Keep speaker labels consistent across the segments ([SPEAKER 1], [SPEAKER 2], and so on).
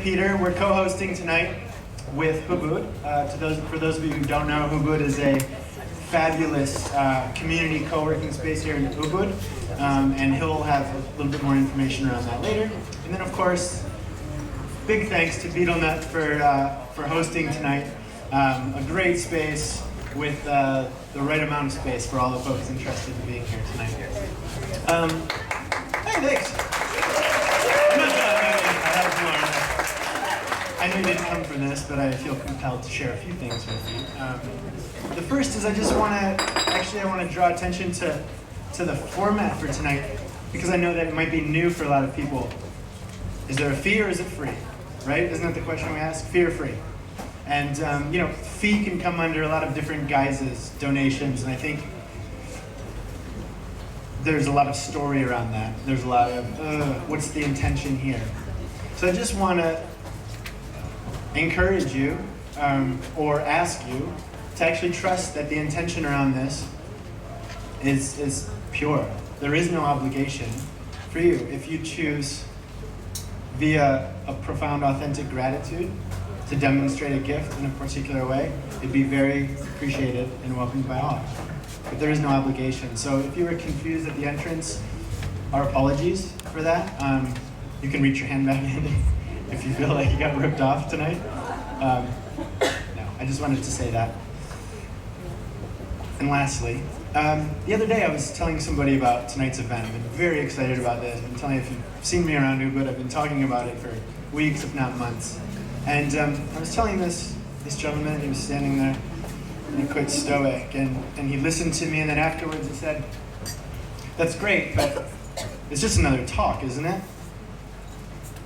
[SPEAKER 1] Peter. We're co-hosting tonight with ubud. For those of you who don't know, ubud is a fabulous community co-working space here in ubud, and he'll have a little bit more information around that later. And then, of course, big thanks to betelNut for hosting tonight. A great space with the right amount of space for all the folks interested in being here tonight. Hey, thanks. I'm not done. I have more. I know you didn't come for this, but I feel compelled to share a few things with you. The first is I want to draw attention to the format for tonight, because I know that it might be new for a lot of people. Is there a fee or is it free? Right? Isn't that the question we ask? Fee or free? And fee can come under a lot of different guises, donations, and I think there's a lot of story around that. There's a lot of, what's the intention here? So I just want to encourage you, or ask you, to actually trust that the intention around this is pure. There is no obligation for you. If you choose via a profound, authentic gratitude to demonstrate a gift in a particular way, it'd be very appreciated and welcomed by all. But there is no obligation. So if you were confused at the entrance, our apologies for that. You can reach your hand back in if you feel like you got ripped off tonight. No, I just wanted to say that. And lastly, the other day I was telling somebody about tonight's event. I've been very excited about this. I've been telling you, if you've seen me around ubud, I've been talking about it for weeks, if not months. And I was telling this gentleman, he was standing there, and quite stoic, and he listened to me, and then afterwards he said, "That's great, but it's just another talk, isn't it?"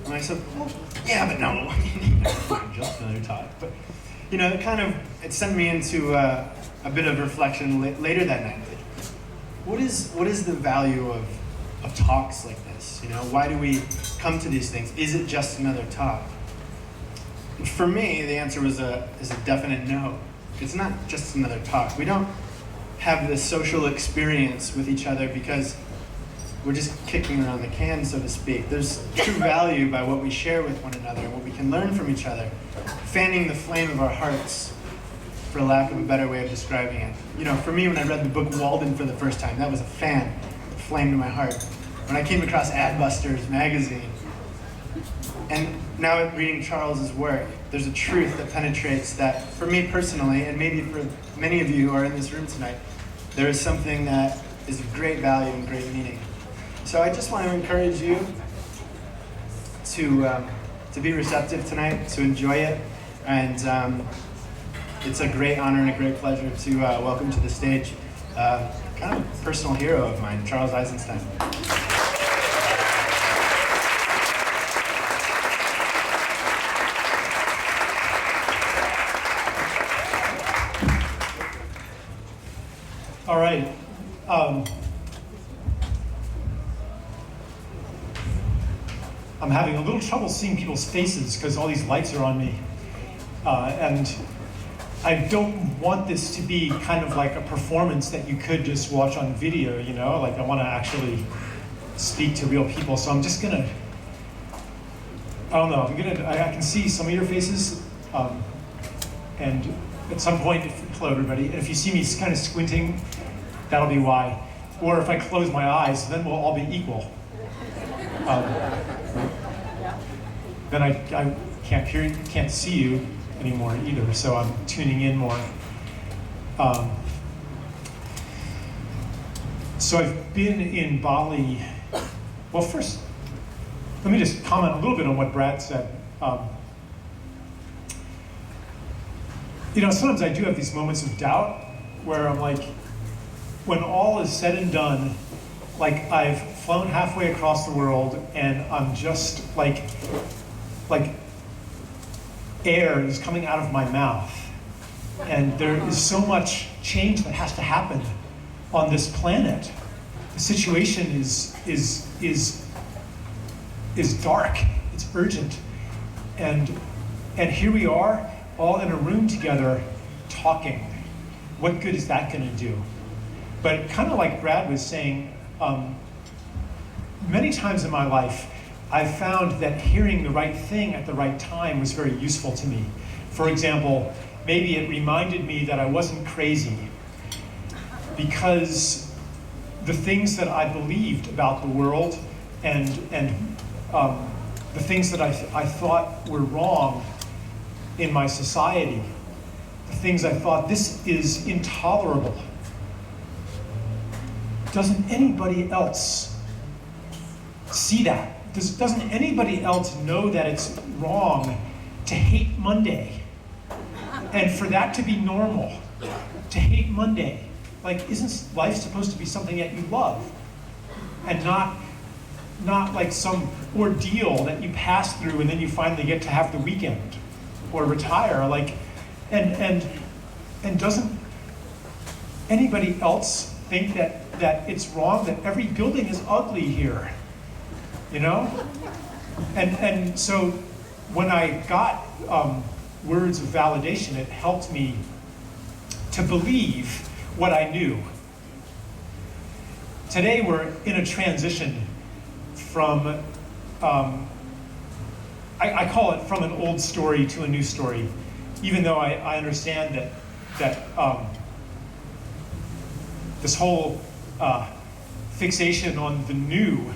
[SPEAKER 1] And I said, "Well, yeah, but no, just another talk." But it sent me into a bit of reflection later that night. What is the value of talks like this? Why do we come to these things? Is it just another talk? For me, the answer is a definite no. It's not just another talk. We don't have this social experience with each other because we're just kicking around the can, so to speak. There's true value by what we share with one another and what we can learn from each other, fanning the flame of our hearts, for lack of a better way of describing it. For me, when I read the book Walden for the first time, that was a fan, a flame to my heart. When I came across Adbusters magazine, and now reading Charles's work, there's a truth that penetrates that, for me personally, and maybe for many of you who are in this room tonight, there is something that is of great value and great meaning. So I just want to encourage you to be receptive tonight, to enjoy it, and it's a great honor and a great pleasure to welcome to the stage kind of a personal hero of mine, Charles EISENSTEIN.
[SPEAKER 2] All right. I'm having a little trouble seeing people's faces because all these lights are on me. And I don't want this to be kind of like a performance that you could just watch on video, Like I want to actually speak to real people. So I'm just gonna, I can see some of your faces. And at some point, hello everybody, and if you see me kind of squinting, that'll be why. Or if I close my eyes, then we'll all be equal. Then I can't see you anymore either, so I'm tuning in more. So I've been in Bali. Well, first, let me just comment a little bit on what Brad said. Sometimes I do have these moments of doubt where I'm like, when all is said and done, like I've flown halfway across the world and I'm just like air is coming out of my mouth. And there is so much change that has to happen on this planet. The situation is dark, it's urgent. And here we are, all in a room together, talking. What good is that gonna do? But kind of like Brad was saying, many times in my life, I found that hearing the right thing at the right time was very useful to me. For example, maybe it reminded me that I wasn't crazy because the things that I believed about the world and the things that I thought were wrong in my society, the things I thought, this is intolerable. Doesn't anybody else see that? Doesn't anybody else know that it's wrong to hate Monday? And for that to be normal, to hate Monday. Like, isn't life supposed to be something that you love? And not like some ordeal that you pass through and then you finally get to have the weekend or retire. Like, and doesn't anybody else think that it's wrong, that every building is ugly here? You know? And so when I got words of validation, it helped me to believe what I knew. Today we're in a transition from, I call it from an old story to a new story, even though I understand that this whole fixation on the new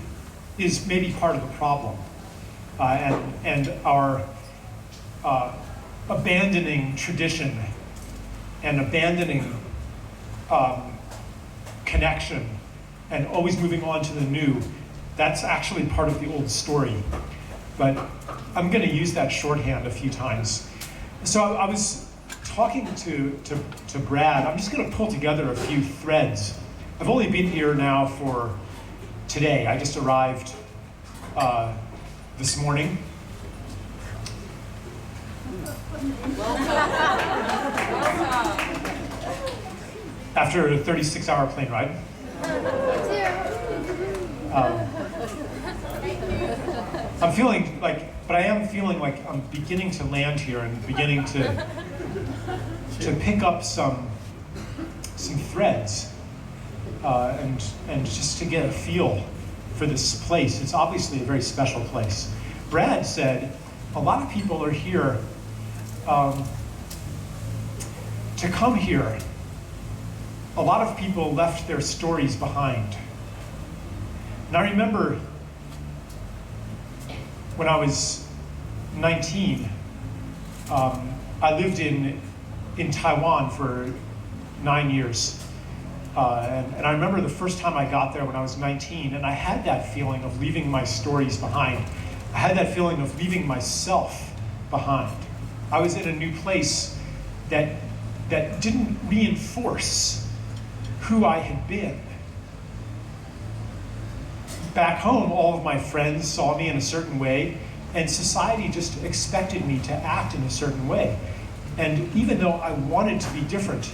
[SPEAKER 2] is maybe part of the problem, and our abandoning tradition and abandoning connection and always moving on to the new, that's actually part of the old story. But I'm going to use that shorthand a few times. So I was talking to Brad. I'm just going to pull together a few threads. I've only been here now for today. I just arrived this morning. After a 36-hour plane ride. I'm feeling like, but I am feeling like I'm beginning to land here and beginning to pick up some threads and just to get a feel for this place. It's obviously a very special place. Brad said a lot of people are here to come here. A lot of people left their stories behind. And I remember when I was 19, I lived in Taiwan for 9 years. And I remember the first time I got there when I was 19, and I had that feeling of leaving my stories behind. I had that feeling of leaving myself behind. I was in a new place that didn't reinforce who I had been. Back home, all of my friends saw me in a certain way, and society just expected me to act in a certain way. And even though I wanted to be different,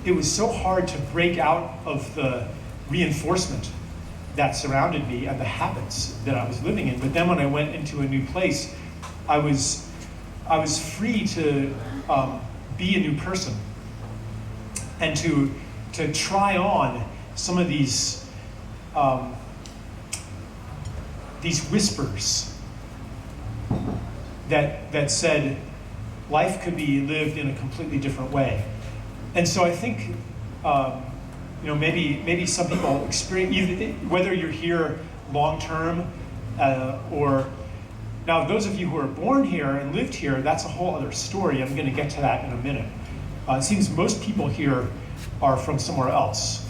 [SPEAKER 2] it was so hard to break out of the reinforcement that surrounded me and the habits that I was living in. But then when I went into a new place, I was free to be a new person and to try on some of these whispers that said life could be lived in a completely different way. And so I think maybe some people experience, whether you're here long term or now those of you who are born here and lived here, that's a whole other story. I'm going to get to that in a minute. It seems most people here are from somewhere else.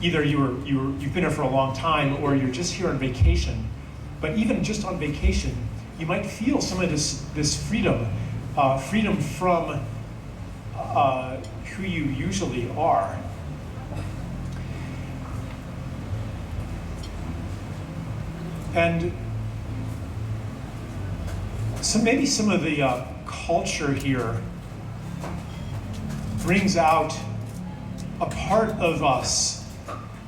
[SPEAKER 2] Either you've been here for a long time, or you're just here on vacation. But even just on vacation, you might feel some of this freedom from who you usually are. And so maybe some of the culture here brings out a part of us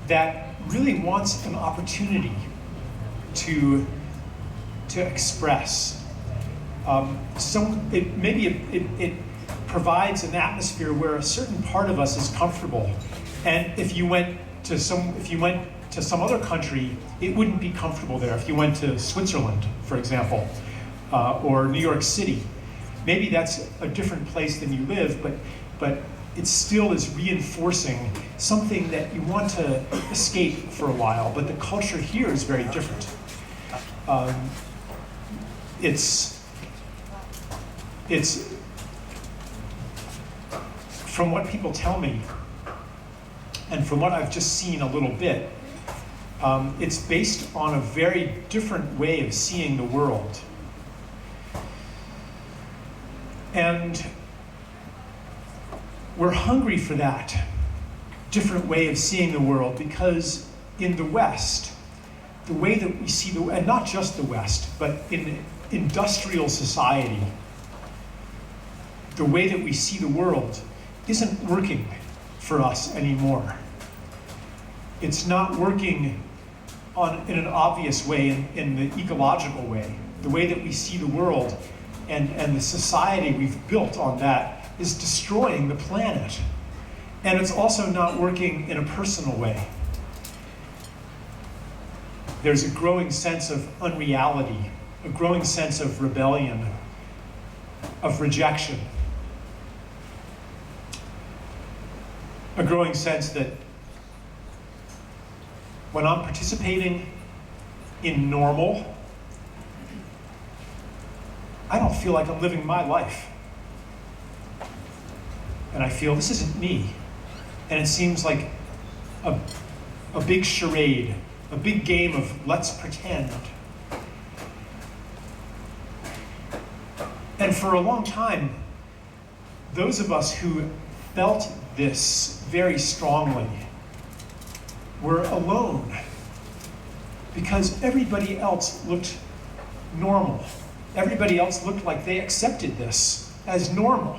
[SPEAKER 2] that really wants an opportunity to express. It provides an atmosphere where a certain part of us is comfortable. And if you went to some other country, it wouldn't be comfortable there. If you went to Switzerland, for example, or New York City, maybe that's a different place than you live, but it still is reinforcing something that you want to escape for a while, but the culture here is very different. It's from what people tell me, and from what I've just seen a little bit, it's based on a very different way of seeing the world. And we're hungry for that different way of seeing the world, because in the West, the way that we see the, and not just the West, but in industrial society, the way that we see the world isn't working for us anymore. It's not working in an obvious way, in the ecological way. The way that we see the world and the society we've built on that is destroying the planet. And it's also not working in a personal way. There's a growing sense of unreality, a growing sense of rebellion, of rejection, a growing sense that when I'm participating in normal, I don't feel like I'm living my life. And I feel this isn't me. And it seems like a big charade, a big game of let's pretend. And for a long time, those of us who felt this very strongly were alone, because everybody else looked normal. Everybody else looked like they accepted this as normal.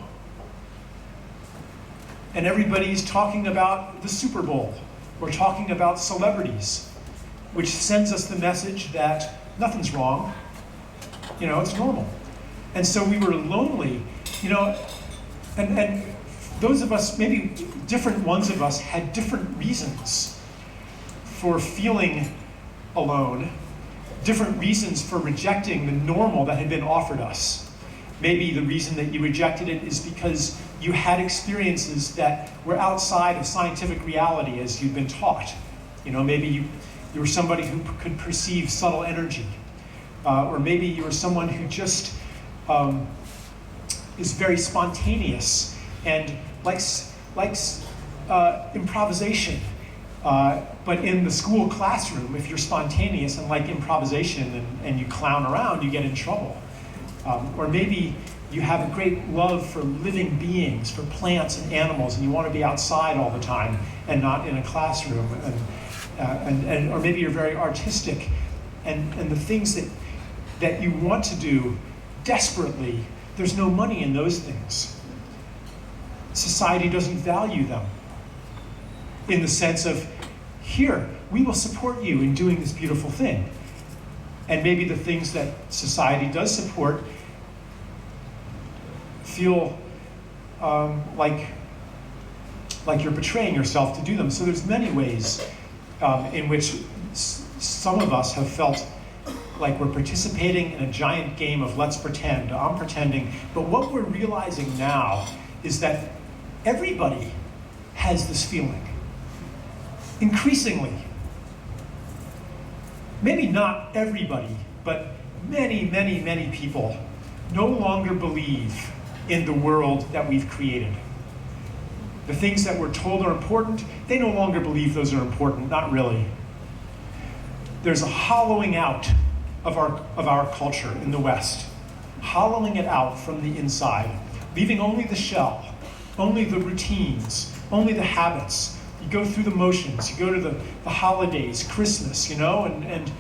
[SPEAKER 2] And everybody's talking about the Super Bowl. We're talking about celebrities, which sends us the message that nothing's wrong. You know, it's normal. And so we were lonely, you know, and those of us, maybe different ones of us, had different reasons for feeling alone, different reasons for rejecting the normal that had been offered us. Maybe the reason that you rejected it is because you had experiences that were outside of scientific reality as you'd been taught. You know, maybe you were somebody who could perceive subtle energy. Or maybe you were someone who just is very spontaneous and likes improvisation. But in the school classroom, if you're spontaneous and like improvisation and you clown around, you get in trouble. Or maybe you have a great love for living beings, for plants and animals, and you want to be outside all the time and not in a classroom. Or maybe you're very artistic, and the things that you want to do desperately, there's no money in those things. Society doesn't value them in the sense of, here, we will support you in doing this beautiful thing. And maybe the things that society does support feel like you're betraying yourself to do them. So there's many ways in which some of us have felt like we're participating in a giant game of let's pretend, I'm pretending. But what we're realizing now is that everybody has this feeling. Increasingly. Maybe not everybody, but many, many, many people no longer believe in the world that we've created. The things that we're told are important, they no longer believe those are important, not really. There's a hollowing out of our culture in the West, hollowing it out from the inside, leaving only the shell, only the routines, only the habits. You go through the motions, you go to the holidays, Christmas, you know, and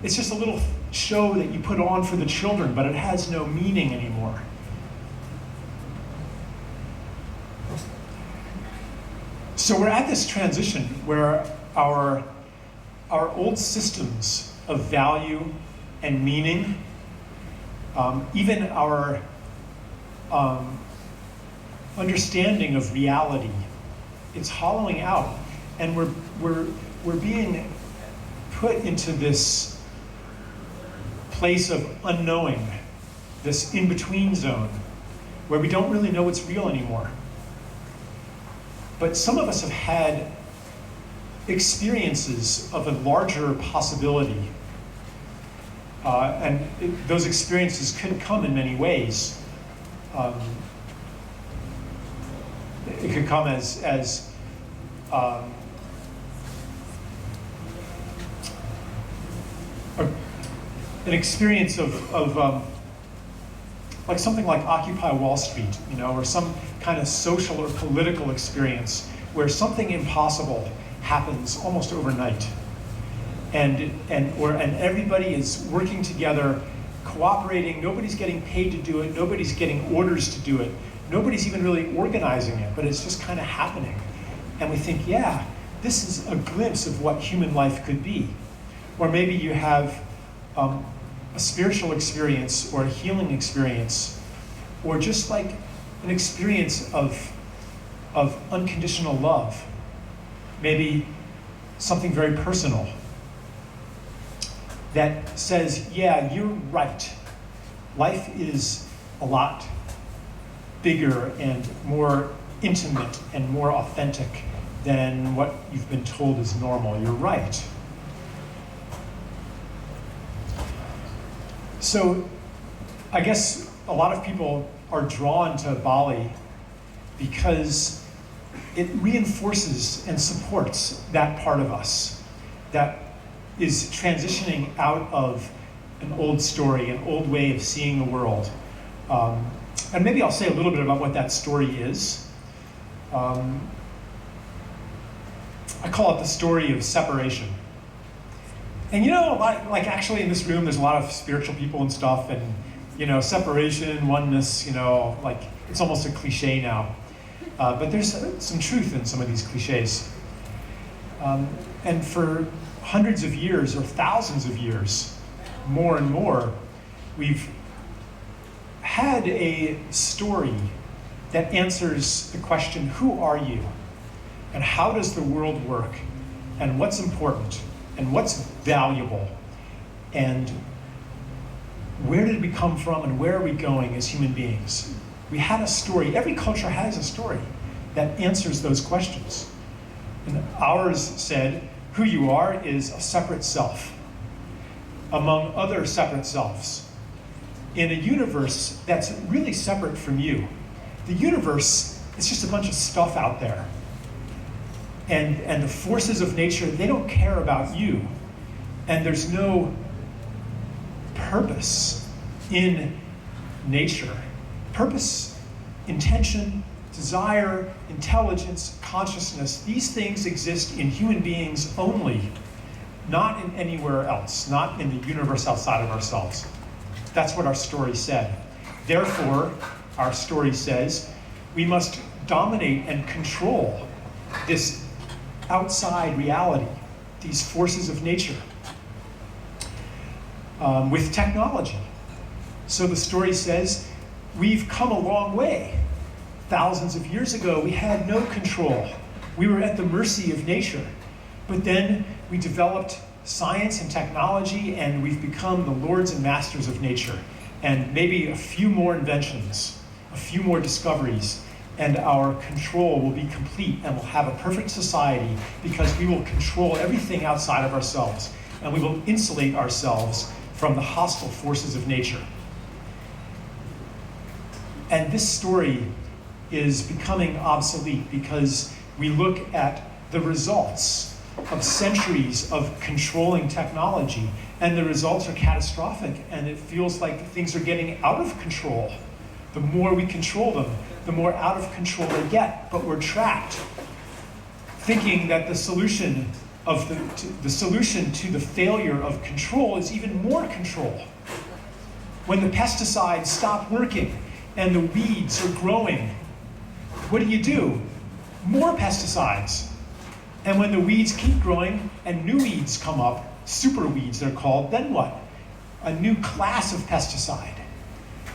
[SPEAKER 2] it's just a little show that you put on for the children, but it has no meaning anymore. So we're at this transition where our old systems of value and meaning, even our understanding of reality, it's hollowing out, and we're being put into this place of unknowing, this in-between zone, where we don't really know what's real anymore. But some of us have had experiences of a larger possibility. Those experiences could come in many ways. It could come as an experience of like something like Occupy Wall Street, or some kind of social or political experience where something impossible happens almost overnight, and everybody is working together, cooperating. Nobody's getting paid to do it. Nobody's getting orders to do it. Nobody's even really organizing it, but it's just kind of happening. And we think, yeah, this is a glimpse of what human life could be. Or maybe you have a spiritual experience or a healing experience, or just like an experience of unconditional love. Maybe something very personal that says, yeah, you're right. Life is a lot bigger and more intimate and more authentic than what you've been told is normal. You're right. So I guess a lot of people are drawn to Bali because it reinforces and supports that part of us that is transitioning out of an old story, an old way of seeing the world. And maybe I'll say a little bit about what that story is. I call it the story of separation. And like actually in this room, there's a lot of spiritual people and stuff, and separation, oneness, like it's almost a cliche now. But there's some truth in some of these cliches. And for hundreds of years or thousands of years, more and more, we've had a story that answers the question, who are you? And how does the world work? And what's important? And what's valuable? And where did we come from and where are we going as human beings? We had a story. Every culture has a story that answers those questions. And ours said, who you are is a separate self among other separate selves in a universe that's really separate from you. The universe is just a bunch of stuff out there. And the forces of nature, they don't care about you. And there's no purpose in nature. Purpose, intention, desire, intelligence, consciousness, these things exist in human beings only, not in anywhere else, not in the universe outside of ourselves. That's what our story said. Therefore, our story says, we must dominate and control this outside reality, these forces of nature, with technology. So the story says, we've come a long way. Thousands of years ago, we had no control. We were at the mercy of nature. But then we developed science and technology, and we've become the lords and masters of nature. And maybe a few more inventions, a few more discoveries, and our control will be complete, and we'll have a perfect society because we will control everything outside of ourselves, and we will insulate ourselves from the hostile forces of nature. And this story is becoming obsolete because we look at the results of centuries of controlling technology, and the results are catastrophic, and it feels like things are getting out of control. The more we control them, the more out of control they get, but we're trapped, thinking that the solution to the failure of control is even more control. When the pesticides stop working and the weeds are growing, what do? More pesticides. And when the weeds keep growing and new weeds come up, super weeds they're called, then what? A new class of pesticide.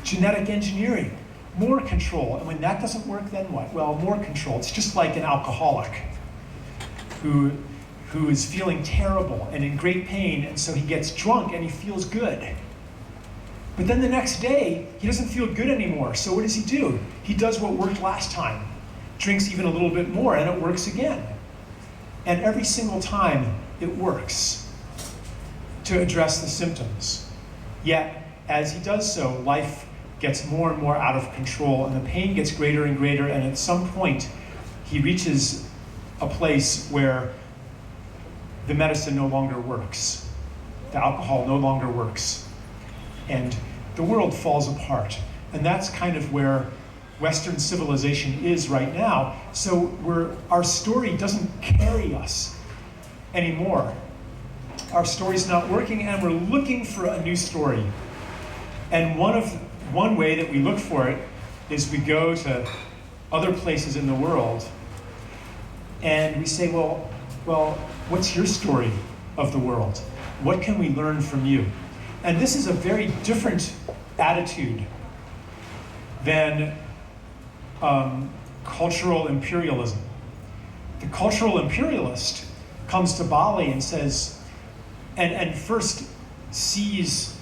[SPEAKER 2] Genetic engineering, more control. And when that doesn't work, then what? Well, more control. It's just like an alcoholic who who is feeling terrible and in great pain, and so he gets drunk and he feels good. But then the next day, he doesn't feel good anymore, so what does he do? He does what worked last time, drinks even a little bit more, and it works again. And every single time, it works to address the symptoms. Yet, as he does so, life gets more and more out of control, and the pain gets greater and greater, and at some point, he reaches a place where the medicine no longer works. The alcohol no longer works. And the world falls apart. And that's kind of where Western civilization is right now. So our story doesn't carry us anymore. Our story's not working, and we're looking for a new story. And one way that we look for it is we go to other places in the world and we say, well, what's your story of the world? What can we learn from you? And this is a very different attitude than cultural imperialism. The cultural imperialist comes to Bali and says, and first sees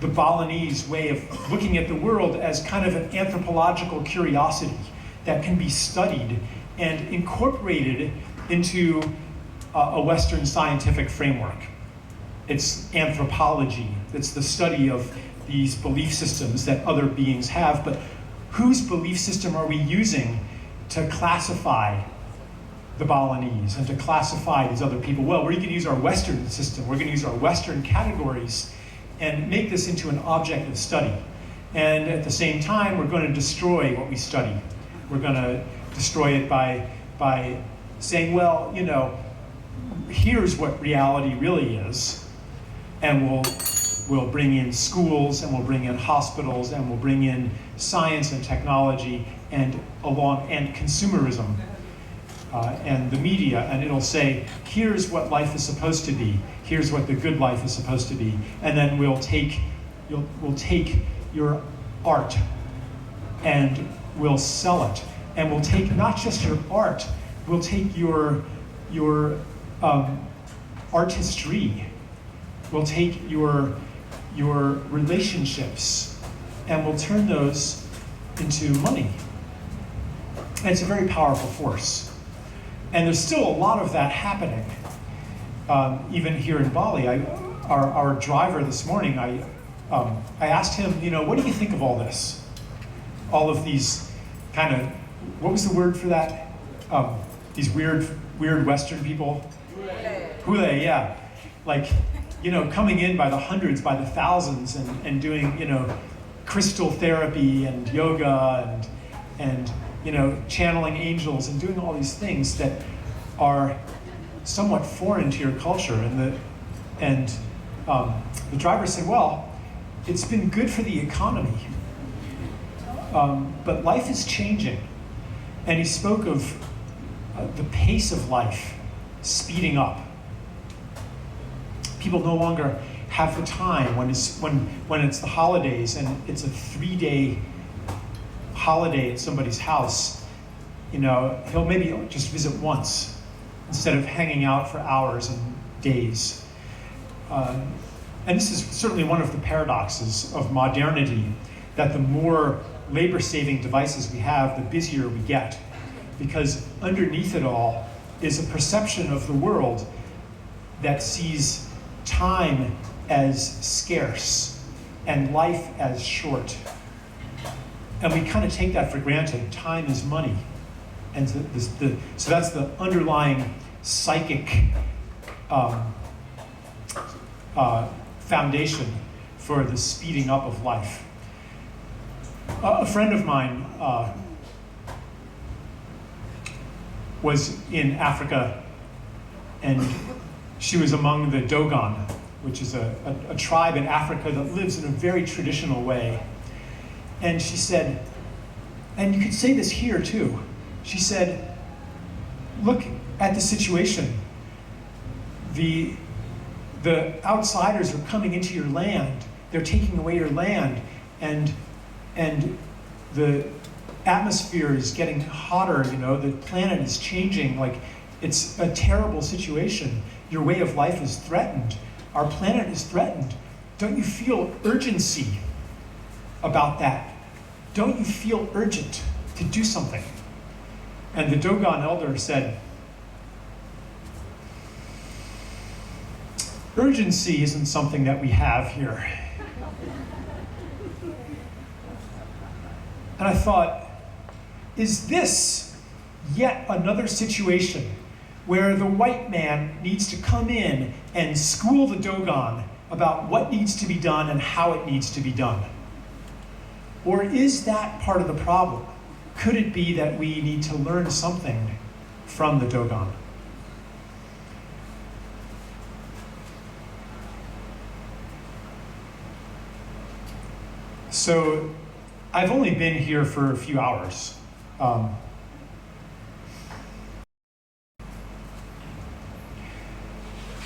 [SPEAKER 2] the Balinese way of looking at the world as kind of an anthropological curiosity that can be studied and incorporated into a Western scientific framework. It's anthropology. It's the study of these belief systems that other beings have, but whose belief system are we using to classify the Balinese and to classify these other people? Well, we're going to use our Western system. We're going to use our Western categories and make this into an object of study. And at the same time, we're going to destroy what we study. We're going to destroy it by saying, well, here's what reality really is. And we'll bring in schools, and we'll bring in hospitals, and we'll bring in science and technology and consumerism and the media, and it'll say, here's what life is supposed to be. Here's what the good life is supposed to be. And then we'll take your art and we'll sell it. And we'll take not just your art, we'll take your artistry. We'll take your relationships and we'll turn those into money. And it's a very powerful force. And there's still a lot of that happening. Even here in Bali, our driver this morning, I asked him, what do you think of all this? All of these kind of, what was the word for that? These weird Western people? Hule, yeah. Like, coming in by the hundreds, by the thousands, and doing, crystal therapy and yoga and channeling angels and doing all these things that are somewhat foreign to your culture. And the driver said, well, it's been good for the economy, but life is changing. And he spoke of the pace of life speeding up. People no longer have the time when it's the holidays and it's a 3-day holiday at somebody's house. He'll maybe just visit once instead of hanging out for hours and days. And this is certainly one of the paradoxes of modernity, that the more labor-saving devices we have, the busier we get. Because underneath it all is a perception of the world that sees time as scarce and life as short. And we kind of take that for granted. Time is money. And so that's the underlying psychic foundation for the speeding up of life. A friend of mine was in Africa, and she was among the Dogon, which is a tribe in Africa that lives in a very traditional way. And she said, and you could say this here too, she said, look at the situation. The outsiders are coming into your land. They're taking away your land, and the atmosphere is getting hotter. The planet is changing. Like, It's a terrible situation. Your way of life is threatened. Our planet is threatened. Don't you feel urgency about that? Don't you feel urgent to do something? And the Dogon elder said, urgency isn't something that we have here. And I thought, is this yet another situation where the white man needs to come in and school the Dogon about what needs to be done and how it needs to be done? Or is that part of the problem? Could it be that we need to learn something from the Dogon? So I've only been here for a few hours.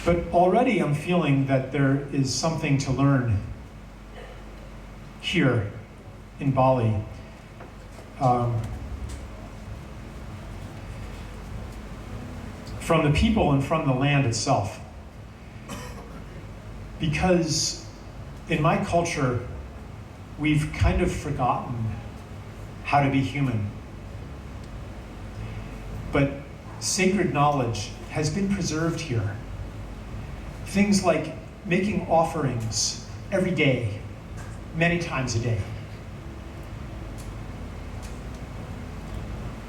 [SPEAKER 2] But already I'm feeling that there is something to learn here in Bali. From the people and from the land itself. Because in my culture, we've kind of forgotten how to be human. But sacred knowledge has been preserved here. Things like making offerings every day, many times a day.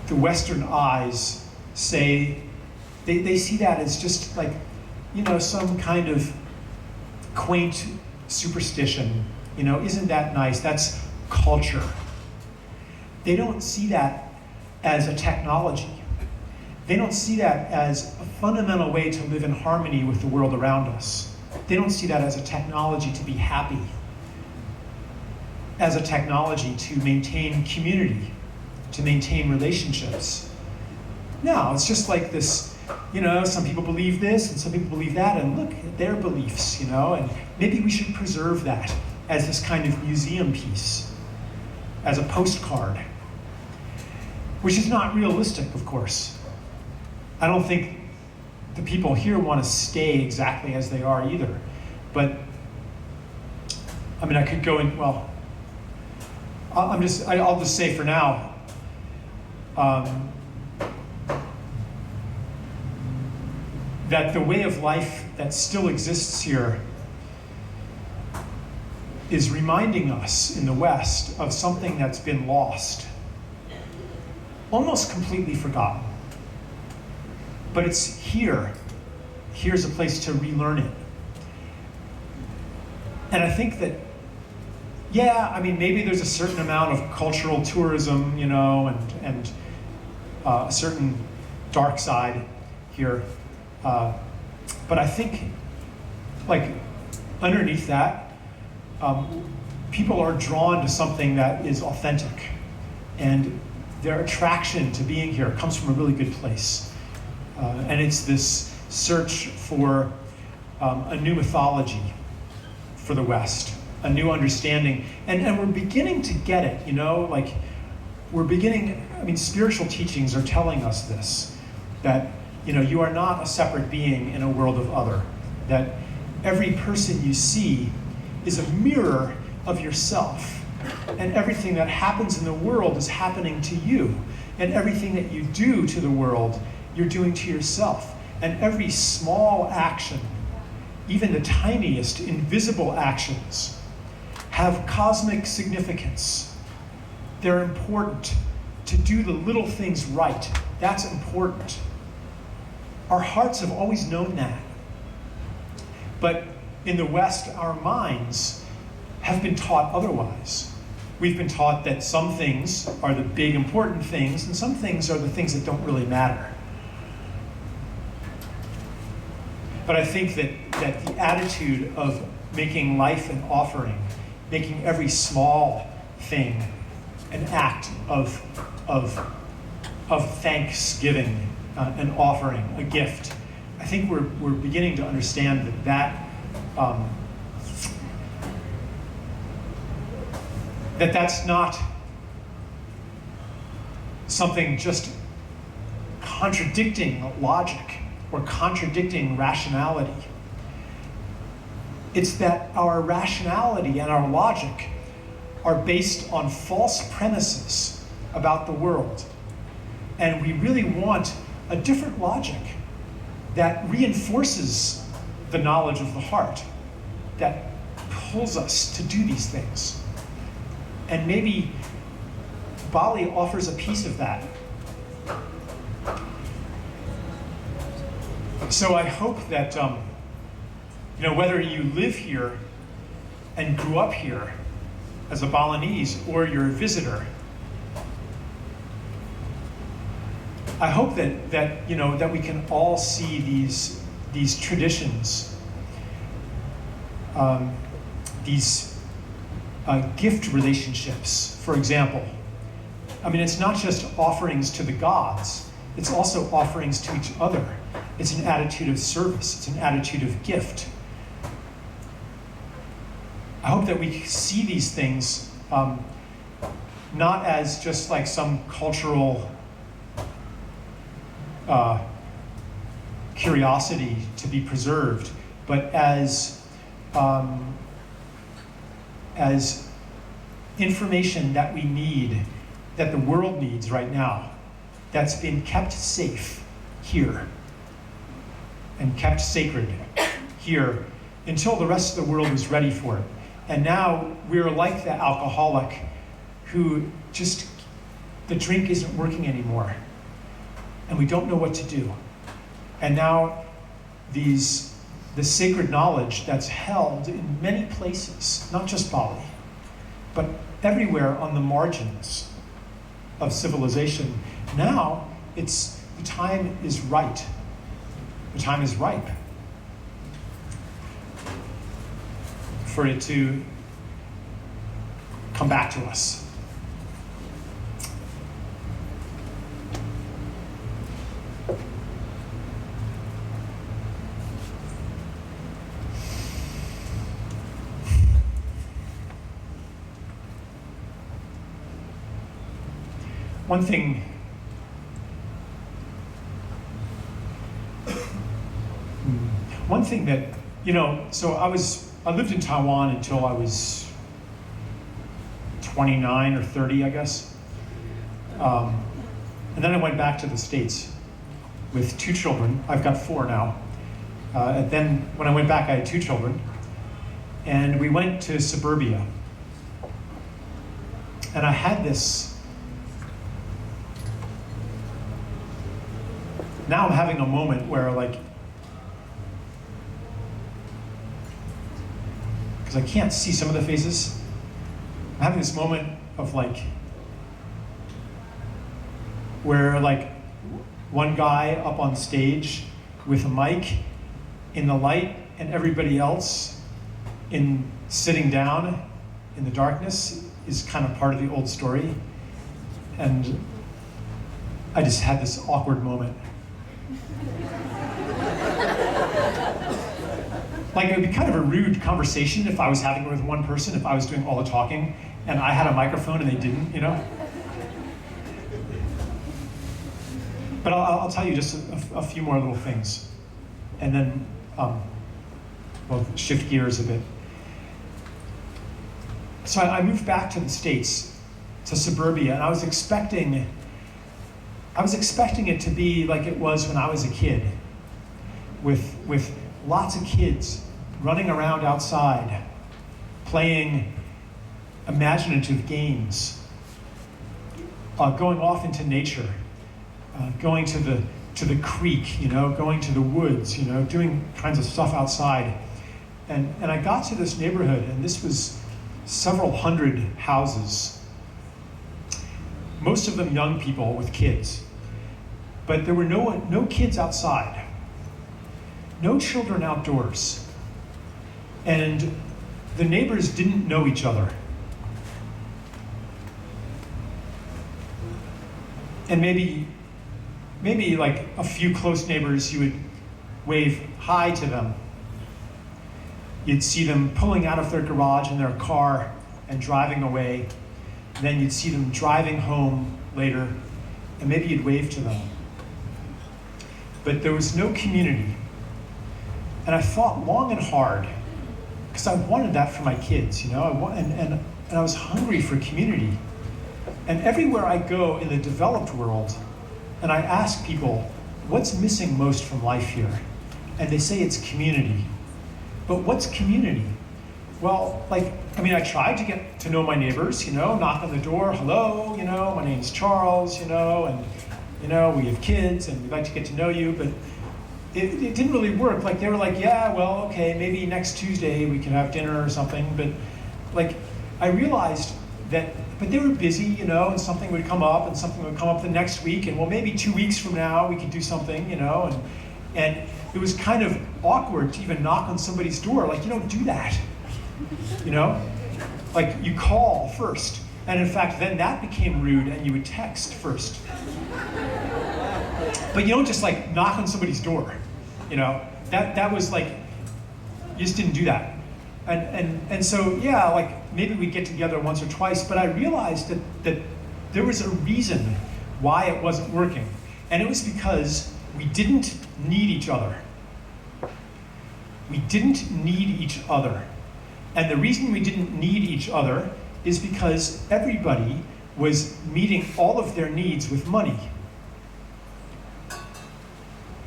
[SPEAKER 2] The Western eyes say, they see that as just like, some kind of quaint superstition. Isn't that nice? That's culture. They don't see that as a technology. They don't see that as a fundamental way to live in harmony with the world around us. They don't see that as a technology to be happy, as a technology to maintain community, to maintain relationships. No, it's just like this, some people believe this and some people believe that, and look at their beliefs, and maybe we should preserve that as this kind of museum piece, as a postcard, which is not realistic, of course. I don't think the people here want to stay exactly as they are either. But, I could go in, well, I'll just say for now, that the way of life that still exists here is reminding us in the West of something that's been lost, almost completely forgotten. But it's here. Here's a place to relearn it. And I think that, maybe there's a certain amount of cultural tourism, and a certain dark side here. But I think, underneath that, people are drawn to something that is authentic. And their attraction to being here comes from a really good place. And it's this search for a new mythology for the West, a new understanding. And we're beginning to get it, we're beginning, spiritual teachings are telling us this, that, you are not a separate being in a world of other, that every person you see is a mirror of yourself, and everything that happens in the world is happening to you, and everything that you do to the world you're doing to yourself. And every small action, even the tiniest invisible actions, have cosmic significance. They're important. To do the little things right, that's important. Our hearts have always known that. But in the West, our minds have been taught otherwise. We've been taught that some things are the big important things, and some things are the things that don't really matter. But I think that the attitude of making life an offering, making every small thing an act of thanksgiving, an offering, a gift, I think we're beginning to understand that's not something just contradicting logic or contradicting rationality. It's that our rationality and our logic are based on false premises about the world. And we really want a different logic that reinforces the knowledge of the heart, that pulls us to do these things. And maybe Bali offers a piece of that. So I hope that, whether you live here and grew up here as a Balinese or you're a visitor, I hope that we can all see these traditions, these gift relationships, for example. I mean, it's not just offerings to the gods, it's also offerings to each other. It's an attitude of service, it's an attitude of gift. I hope that we see these things not as just like some cultural curiosity to be preserved, but as information that we need, that the world needs right now, that's been kept safe here and kept sacred here until the rest of the world was ready for it. And now we're like the alcoholic who just, the drink isn't working anymore and we don't know what to do. And now the sacred knowledge that's held in many places, not just Bali, but everywhere on the margins of civilization, now the time is right. The time is ripe for it to come back to us. One thing that, so I lived in Taiwan until I was 29 or 30, I guess. And then I went back to the States with 2 children. I've got 4 now. And then when I went back, I had 2 children. And we went to suburbia. And I had this, now I'm having a moment where because I can't see some of the faces, I'm having this moment of where one guy up on stage with a mic in the light and everybody else sitting down in the darkness is kind of part of the old story. And I just had this awkward moment. It would be kind of a rude conversation if I was having it with one person, if I was doing all the talking, and I had a microphone and they didn't, But I'll tell you just a few more little things, and then we'll shift gears a bit. So I moved back to the States, to suburbia, and I was expecting it to be like it was when I was a kid, with lots of kids running around outside, playing imaginative games, going off into nature, going to the creek, going to the woods, doing kinds of stuff outside. And I got to this neighborhood, and this was several hundred houses, most of them young people with kids. But there were no kids outside, no children outdoors. And the neighbors didn't know each other. And maybe a few close neighbors, you would wave hi to them. You'd see them pulling out of their garage in their car and driving away. Then you'd see them driving home later, and maybe you'd wave to them. but there was no community. And I thought long and hard, because I wanted that for my kids, and I was hungry for community. And everywhere I go in the developed world, and I ask people, what's missing most from life here? And they say it's community. But what's community? Well, I tried to get to know my neighbors, knock on the door, hello, my name's Charles, and, we have kids and we'd like to get to know you, but it didn't really work. They were like, yeah, well, okay, maybe next Tuesday we can have dinner or something, but I realized that, but they were busy, and something would come up and something would come up the next week, and well, maybe 2 weeks from now we could do something, and it was kind of awkward to even knock on somebody's door. You don't do that, you call first. And in fact, then that became rude and you would text first. But you don't just knock on somebody's door, that was you just didn't do that. And so, yeah, maybe we'd get together once or twice, but I realized that there was a reason why it wasn't working. And it was because we didn't need each other. We didn't need each other. And the reason we didn't need each other is because everybody was meeting all of their needs with money.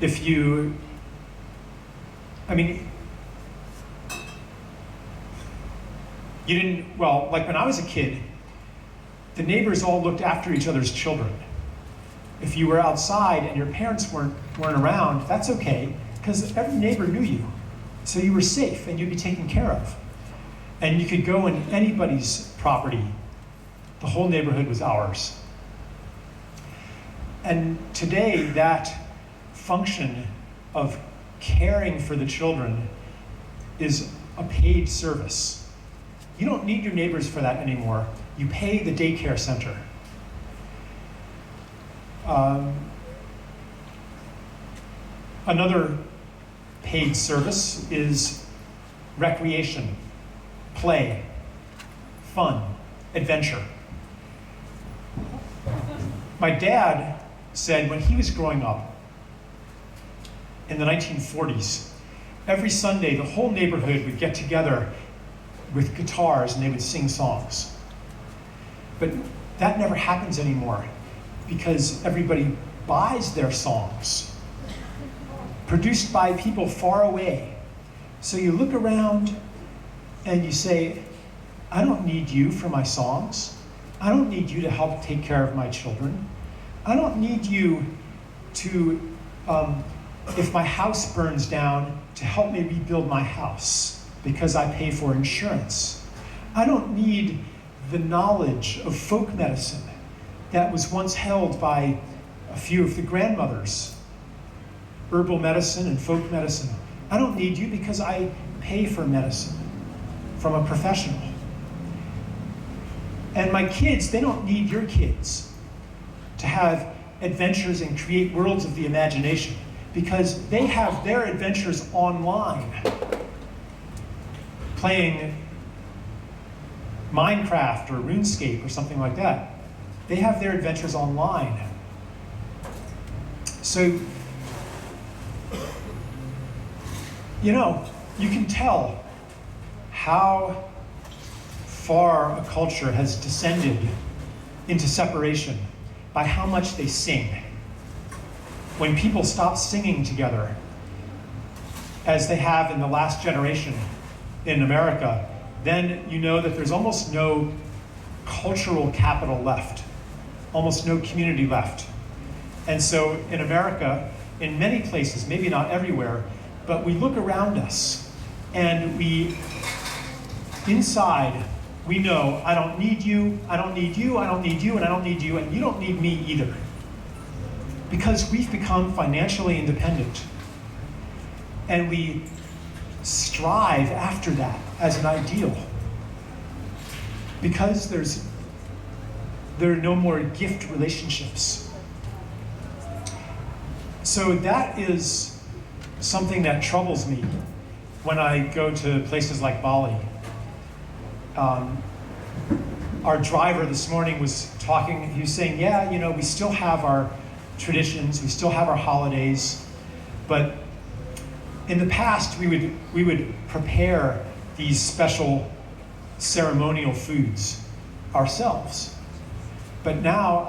[SPEAKER 2] You didn't, when I was a kid, the neighbors all looked after each other's children. If you were outside and your parents weren't around, that's okay, because every neighbor knew you. So you were safe and you'd be taken care of. And you could go in anybody's property. The whole neighborhood was ours. And today, that function of caring for the children is a paid service. You don't need your neighbors for that anymore. You pay the daycare center. Another paid service is recreation, play, fun, adventure. My dad said when he was growing up in the 1940s, every Sunday the whole neighborhood would get together with guitars and they would sing songs. But that never happens anymore because everybody buys their songs, produced by people far away. So you look around and you say, I don't need you for my songs. I don't need you to help take care of my children. I don't need you to, if my house burns down, to help me rebuild my house because I pay for insurance. I don't need the knowledge of folk medicine that was once held by a few of the grandmothers, herbal medicine and folk medicine. I don't need you because I pay for medicine from a professional. And my kids, they don't need your kids to have adventures and create worlds of the imagination because they have their adventures online, playing Minecraft or RuneScape or something like that. They have their adventures online. So, you can tell how far a culture has descended into separation by how much they sing. When people stop singing together, as they have in the last generation in America, then you know that there's almost no cultural capital left, almost no community left. And so in America, in many places, maybe not everywhere, but we look around us and inside, we know, I don't need you, I don't need you, I don't need you, and I don't need you, and you don't need me either. Because we've become financially independent. And we strive after that as an ideal. Because there are no more gift relationships. So that is something that troubles me when I go to places like Bali. Our driver this morning was talking, he was saying, yeah, we still have our traditions, we still have our holidays, But in the past, we would prepare these special ceremonial foods ourselves. But now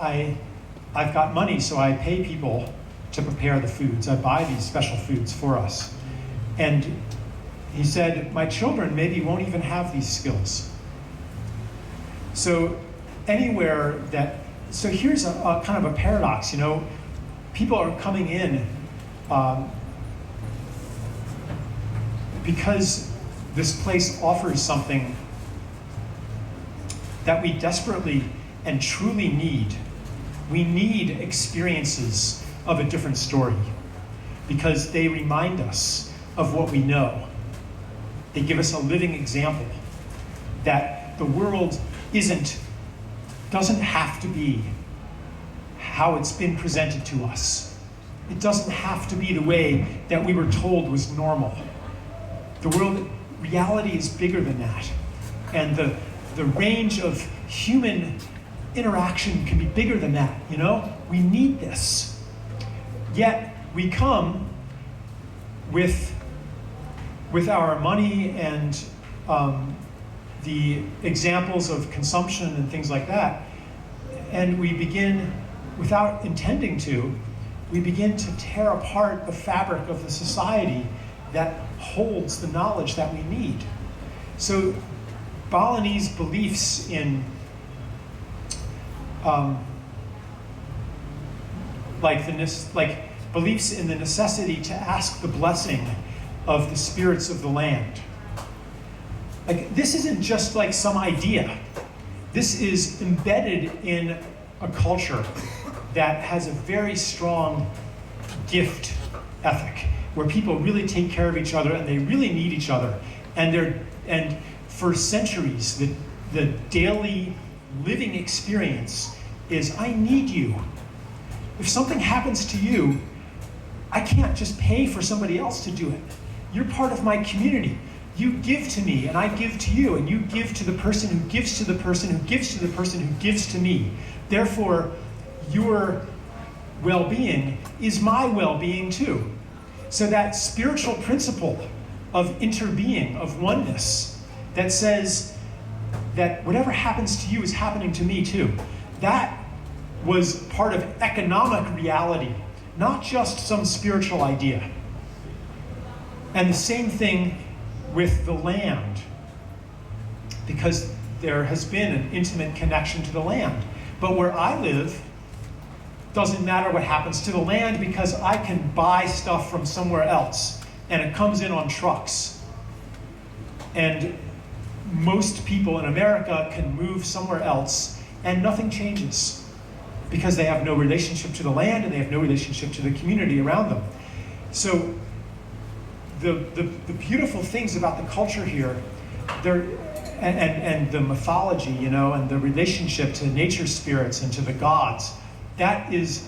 [SPEAKER 2] I've got money, so I pay people to prepare the foods. I buy these special foods for us. And he said, my children maybe won't even have these skills. So anywhere so here's a kind of a paradox, you know. People are coming in because this place offers something that we desperately and truly need. We need experiences of a different story because they remind us of what we know. They give us a living example that the world doesn't have to be how it's been presented to us. It doesn't have to be the way that we were told was normal. Reality is bigger than that. And the range of human interaction can be bigger than that, you know? We need this. Yet we come with our money and the examples of consumption and things like that, and we begin, without intending to, we begin to tear apart the fabric of the society that holds the knowledge that we need. So Balinese beliefs in beliefs in the necessity to ask the blessing of the spirits of the land. Like, this isn't just like some idea. This is embedded in a culture that has a very strong gift ethic, where people really take care of each other and they really need each other. And for centuries, the daily living experience is, I need you. If something happens to you, I can't just pay for somebody else to do it. You're part of my community. You give to me, and I give to you, and you give to the person who gives to the person who gives to the person who gives to me. Therefore, your well-being is my well-being too. So that spiritual principle of interbeing, of oneness, that says that whatever happens to you is happening to me too, that was part of economic reality, not just some spiritual idea. And the same thing with the land, because there has been an intimate connection to the land. But where I live, doesn't matter what happens to the land, because I can buy stuff from somewhere else and it comes in on trucks. And most people in America can move somewhere else and nothing changes, because they have no relationship to the land and they have no relationship to the community around them. So the beautiful things about the culture here, and the mythology, you know, and the relationship to nature spirits and to the gods, that is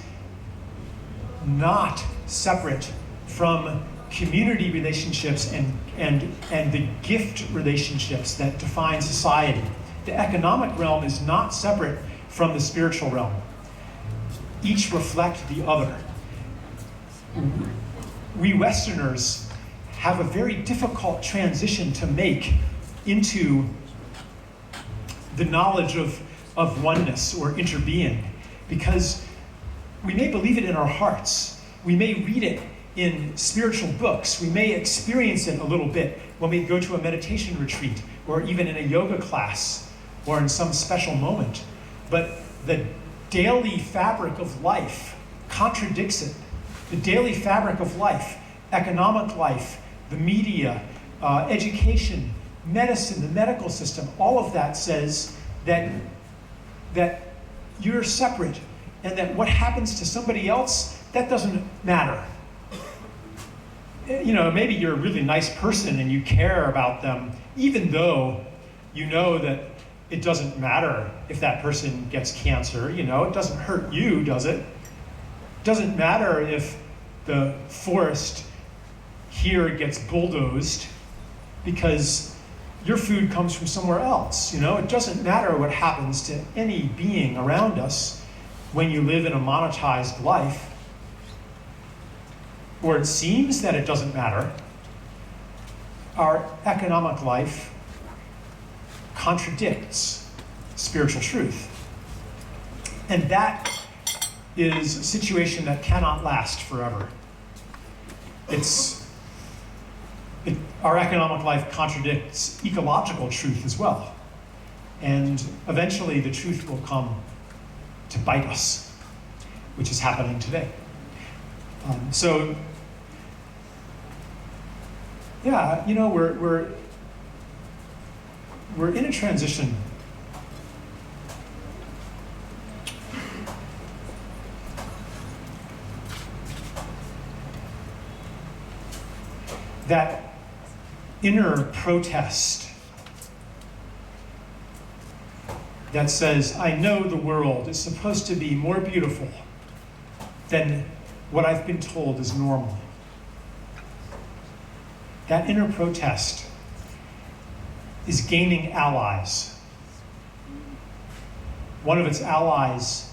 [SPEAKER 2] not separate from community relationships and the gift relationships that define society. The economic realm is not separate from the spiritual realm. Each reflect the other. We Westerners have a very difficult transition to make into the knowledge of oneness or interbeing, because we may believe it in our hearts. We may read it in spiritual books. We may experience it a little bit when we go to a meditation retreat, or even in a yoga class, or in some special moment. But the daily fabric of life contradicts it. The daily fabric of life, economic life, the media, education, medicine, the medical system, all of that says that you're separate, and that what happens to somebody else, that doesn't matter. You know, maybe you're a really nice person and you care about them, even though you know that it doesn't matter if that person gets cancer, you know, it doesn't hurt you, does it? It doesn't matter if the forest here gets bulldozed, because your food comes from somewhere else, you know? It doesn't matter what happens to any being around us when you live in a monetized life. or it seems that it doesn't matter, our economic life contradicts spiritual truth. And that is a situation that cannot last forever. Our economic life contradicts ecological truth as well. And eventually the truth will come to bite us, which is happening today. So, yeah, you know, we're in a transition. That inner protest that says, I know the world is supposed to be more beautiful than what I've been told is normal. That inner protest is gaining allies. One of its allies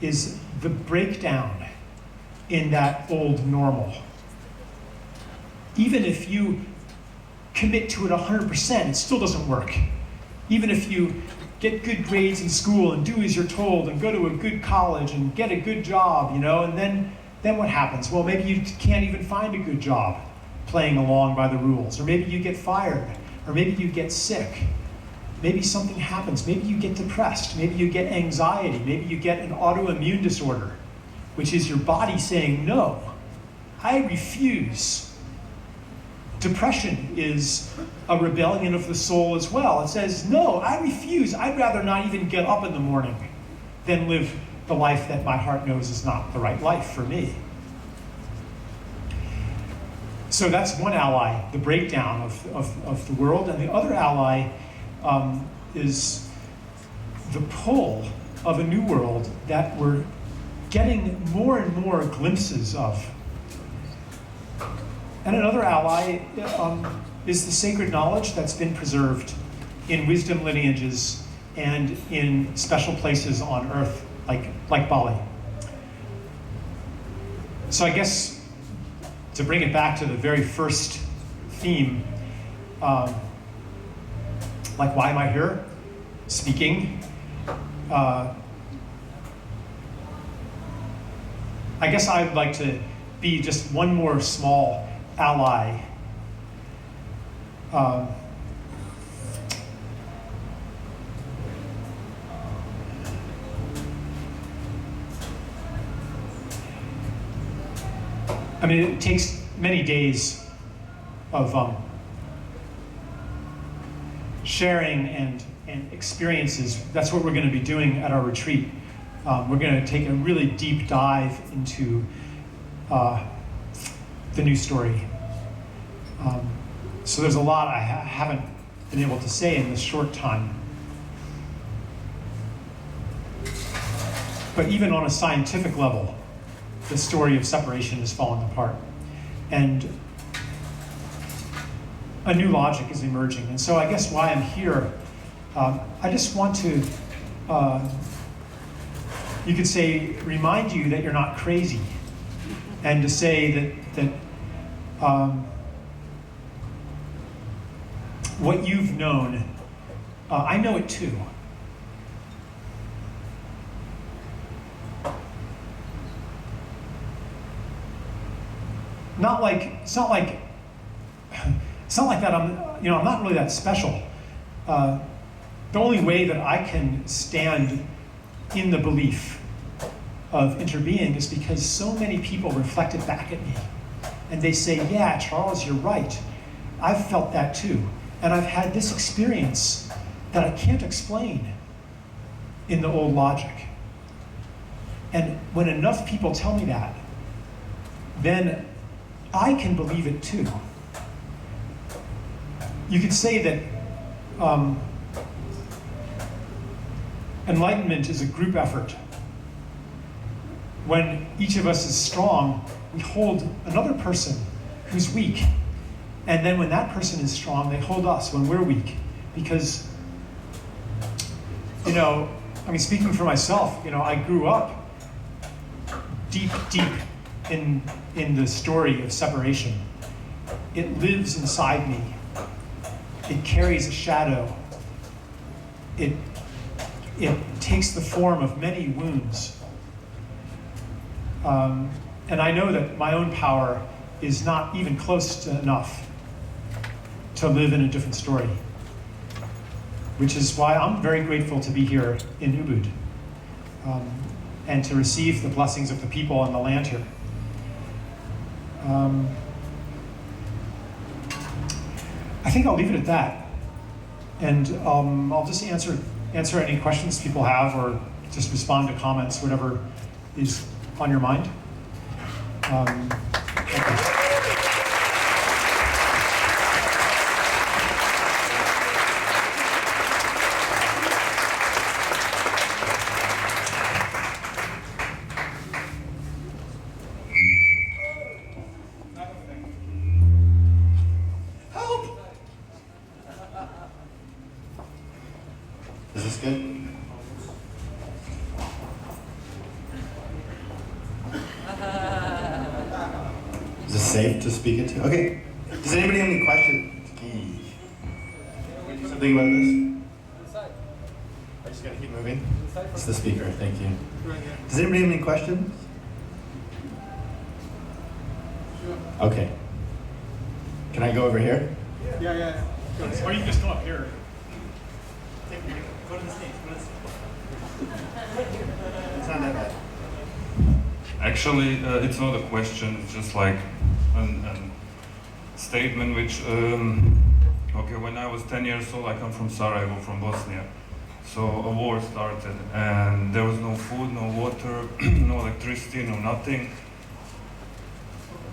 [SPEAKER 2] is the breakdown in that old normal. Even if you commit to it 100%, it still doesn't work. Even if you get good grades in school and do as you're told and go to a good college and get a good job, you know, and then what happens? Well, maybe you can't even find a good job playing along by the rules, or maybe you get fired, or maybe you get sick. Maybe something happens. Maybe you get depressed. Maybe you get anxiety. Maybe you get an autoimmune disorder, which is your body saying, no, I refuse. Depression is a rebellion of the soul as well. It says, no, I refuse. I'd rather not even get up in the morning than live the life that my heart knows is not the right life for me. So that's one ally, the breakdown of the world. And the other ally is the pull of a new world that we're getting more and more glimpses of. And another ally is the sacred knowledge that's been preserved in wisdom lineages and in special places on earth, like Bali. So I guess to bring it back to the very first theme, like why am I here speaking? I guess I'd like to be just one more small ally. I mean, it takes many days of sharing and experiences. That's what we're going to be doing at our retreat. We're going to take a really deep dive into the new story. So there's a lot I haven't been able to say in this short time. But even on a scientific level, the story of separation is falling apart. And a new logic is emerging. And so I guess why I'm here, I just want to, you could say, remind you that you're not crazy. And to say that what you've known, I know it too. It's not like that I'm not really that special. The only way that I can stand in the belief of interbeing is because so many people reflect it back at me. And they say, yeah, Charles, you're right. I've felt that too. And I've had this experience that I can't explain in the old logic. And when enough people tell me that, then I can believe it too. You could say that enlightenment is a group effort. When each of us is strong, we hold another person who's weak. And then when that person is strong, they hold us when we're weak. Because, speaking for myself, I grew up deep in the story of separation. It lives inside me. It carries a shadow. It takes the form of many wounds. And I know that my own power is not even close to enough to live in a different story, which is why I'm very grateful to be here in Ubud and to receive the blessings of the people on the land here. I think I'll leave it at that, and I'll just answer any questions people have, or just respond to comments, whatever is on your mind. Okay.
[SPEAKER 1] Is this good? Is it safe to speak it to? Okay. Does anybody have any questions? Something about this? I just gotta keep moving. It's the speaker, thank you. Does anybody have any questions? Okay. Can I go over here?
[SPEAKER 2] Yeah. Or you can just come up here.
[SPEAKER 1] Go to the stage. It's not that bad.
[SPEAKER 3] Actually, it's not a question, it's just like a statement which, okay, when I was 10 years old, I come from Sarajevo, from Bosnia. So a war started and there was no food, no water, no electricity, no nothing.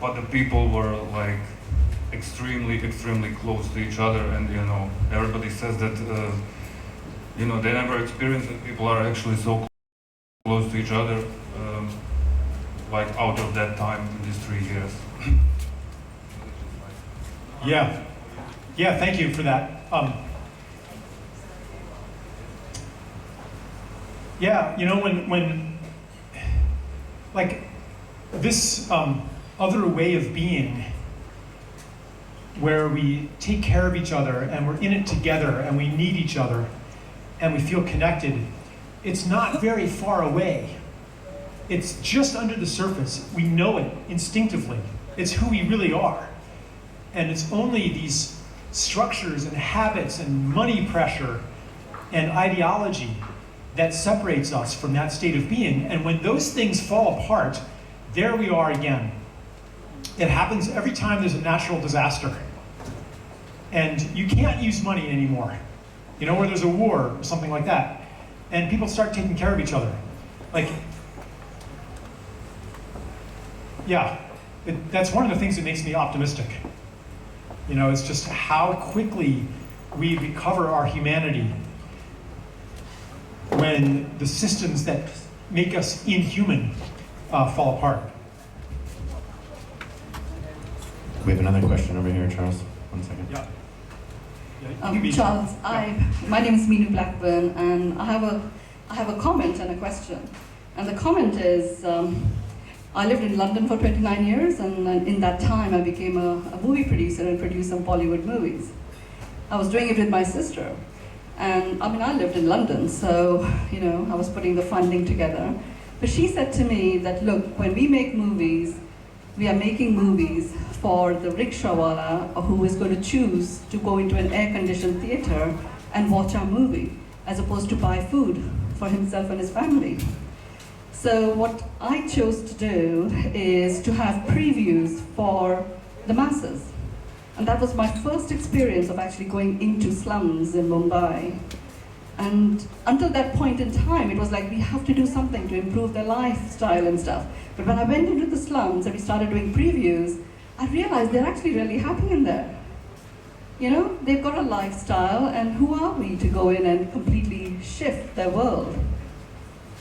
[SPEAKER 3] But the people were like extremely close to each other, and you know, everybody says that you know, they never experienced that people are actually so close to each other, like out of that time, these 3 years.
[SPEAKER 2] Yeah, thank you for that. Yeah, you know, when like this other way of being, where we take care of each other and we're in it together and we need each other and we feel connected, it's not very far away. It's just under the surface. We know it instinctively. It's who we really are. And it's only these structures and habits and money pressure and ideology that separates us from that state of being. And when those things fall apart, there we are again. It happens every time there's a natural disaster. And you can't use money anymore. You know, where there's a war or something like that. And people start taking care of each other. Like, yeah, that's one of the things that makes me optimistic. You know, it's just how quickly we recover our humanity when the systems that make us inhuman fall apart.
[SPEAKER 1] We have another question over here, Charles. 1 second.
[SPEAKER 2] Yeah.
[SPEAKER 4] Charles, my name is Meenu Blackburn, and I have a comment and a question. And the comment is, I lived in London for 29 years, and in that time I became a movie producer and produced some Bollywood movies. I was doing it with my sister. And I mean, I lived in London, so, you know, I was putting the funding together. But she said to me that, look, when we make movies, we are making movies for the rickshawala who is going to choose to go into an air-conditioned theater and watch our movie, as opposed to buy food for himself and his family. So what I chose to do is to have previews for the masses. And that was my first experience of actually going into slums in Mumbai. And until that point in time, it was like, we have to do something to improve their lifestyle and stuff. But when I went into the slums and we started doing previews, I realized they're actually really happy in there. You know, they've got a lifestyle, and who are we to go in and completely shift their world?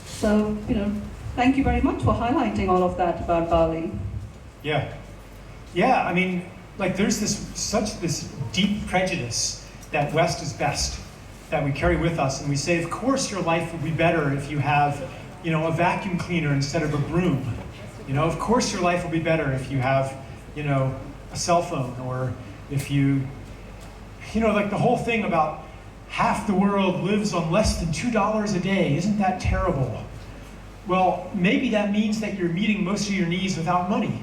[SPEAKER 4] So, you know, thank you very much for highlighting all of that about Bali.
[SPEAKER 2] Yeah, I mean, like there's this deep prejudice that West is best, that we carry with us, and we say, of course your life would be better if you have, you know, a vacuum cleaner instead of a broom. You know, of course your life will be better if you have, you know, a cell phone, or if you know, like the whole thing about half the world lives on less than $2 a day. Isn't that terrible? Well, maybe that means that you're meeting most of your needs without money.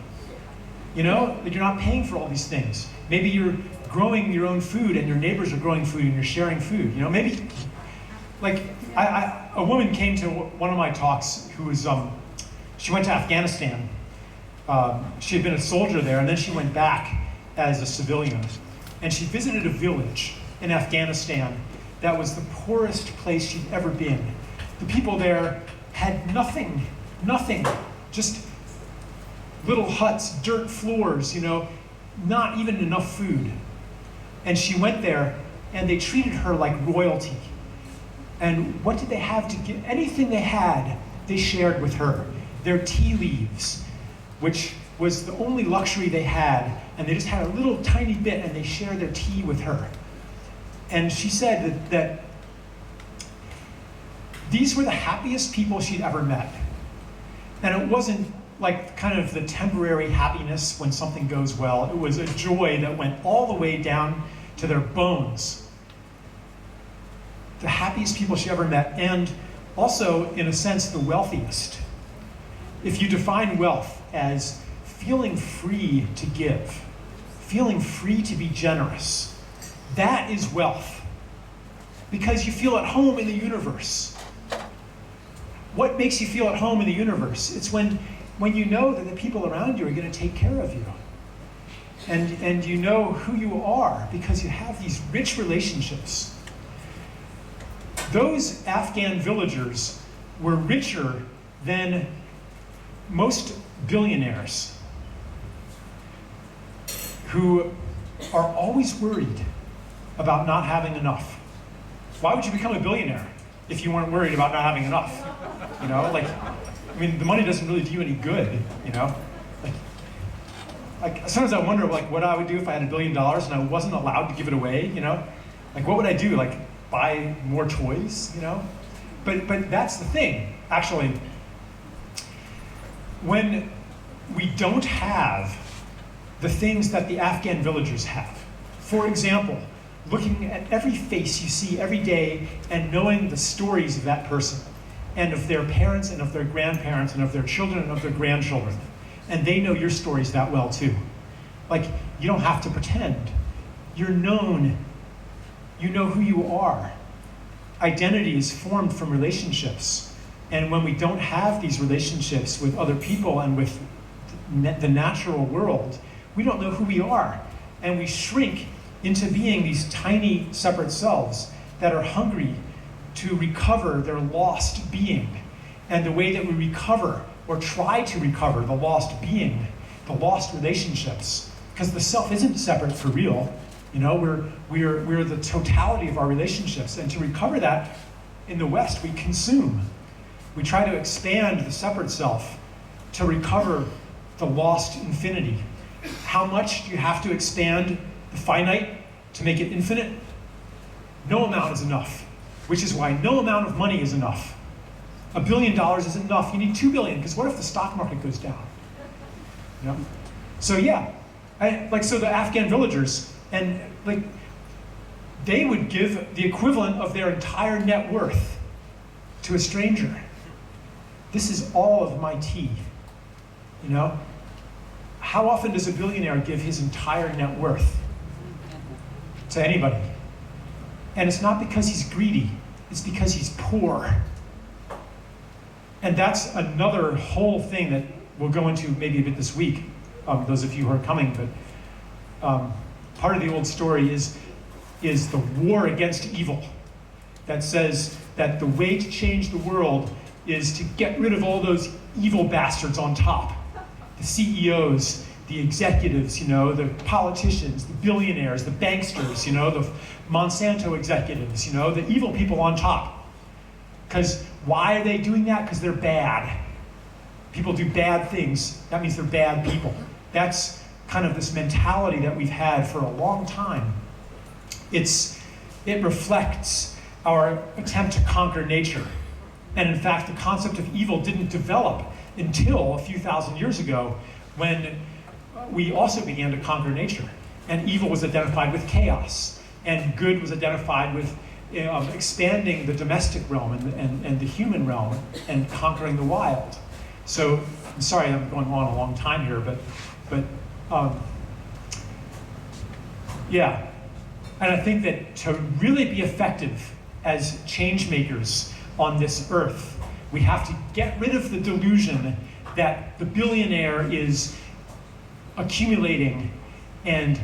[SPEAKER 2] You know, that you're not paying for all these things. Maybe you're growing your own food and your neighbors are growing food and you're sharing food. You know, maybe, like, a woman came to one of my talks who was, she went to Afghanistan. She had been a soldier there, and then she went back as a civilian. And she visited a village in Afghanistan that was the poorest place she'd ever been. The people there had nothing, just little huts, dirt floors, you know, not even enough food. And she went there, and they treated her like royalty. And what did they have to give? Anything they had, they shared with her. Their tea leaves, which was the only luxury they had, and they just had a little tiny bit, and they shared their tea with her. And she said that these were the happiest people she'd ever met. And it wasn't like kind of the temporary happiness when something goes well. It was a joy that went all the way down to their bones. The happiest people she ever met, and also, in a sense, the wealthiest. If you define wealth as feeling free to give, feeling free to be generous, that is wealth. Because you feel at home in the universe. What makes you feel at home in the universe? It's when you know that the people around you are going to take care of you. And you know who you are because you have these rich relationships. Those Afghan villagers were richer than most billionaires who are always worried about not having enough. Why would you become a billionaire if you weren't worried about not having enough? You know, like, I mean, the money doesn't really do you any good, you know? Like sometimes I wonder, like, what I would do if I had $1 billion and I wasn't allowed to give it away, you know? Like, what would I do? Like, buy more toys, you know? But that's the thing, actually. When we don't have the things that the Afghan villagers have, for example, looking at every face you see every day and knowing the stories of that person and of their parents and of their grandparents and of their children and of their grandchildren, and they know your stories that well too. Like, you don't have to pretend. You're known. You know who you are. Identity is formed from relationships. And when we don't have these relationships with other people and with the natural world, we don't know who we are. And we shrink into being these tiny separate selves that are hungry to recover their lost being. And the way that we recover or try to recover the lost being, the lost relationships, because the self isn't separate for real. You know, we're the totality of our relationships. And to recover that, in the West, we consume. We try to expand the separate self to recover the lost infinity. How much do you have to expand the finite to make it infinite? No amount is enough, which is why no amount of money is enough. $1 billion isn't enough. You need 2 billion, because what if the stock market goes down? You know? So yeah, so the Afghan villagers, and like, they would give the equivalent of their entire net worth to a stranger. This is all of my tea, you know? How often does a billionaire give his entire net worth to anybody? And it's not because he's greedy, it's because he's poor. And that's another whole thing that we'll go into maybe a bit this week, those of you who are coming, but part of the old story is the war against evil that says that the way to change the world is to get rid of all those evil bastards on top. The CEOs, the executives, you know, the politicians, the billionaires, the banksters, you know, the Monsanto executives, you know, the evil people on top. Because why are they doing that? Because they're bad. People do bad things. That means they're bad people. That's kind of this mentality that we've had for a long time. It reflects our attempt to conquer nature. And in fact, the concept of evil didn't develop until a few thousand years ago, when we also began to conquer nature. And evil was identified with chaos, and good was identified with expanding the domestic realm and the human realm and conquering the wild. So, I'm sorry I'm going on a long time here, but yeah. And I think that to really be effective as change makers on this earth, we have to get rid of the delusion that the billionaire is accumulating and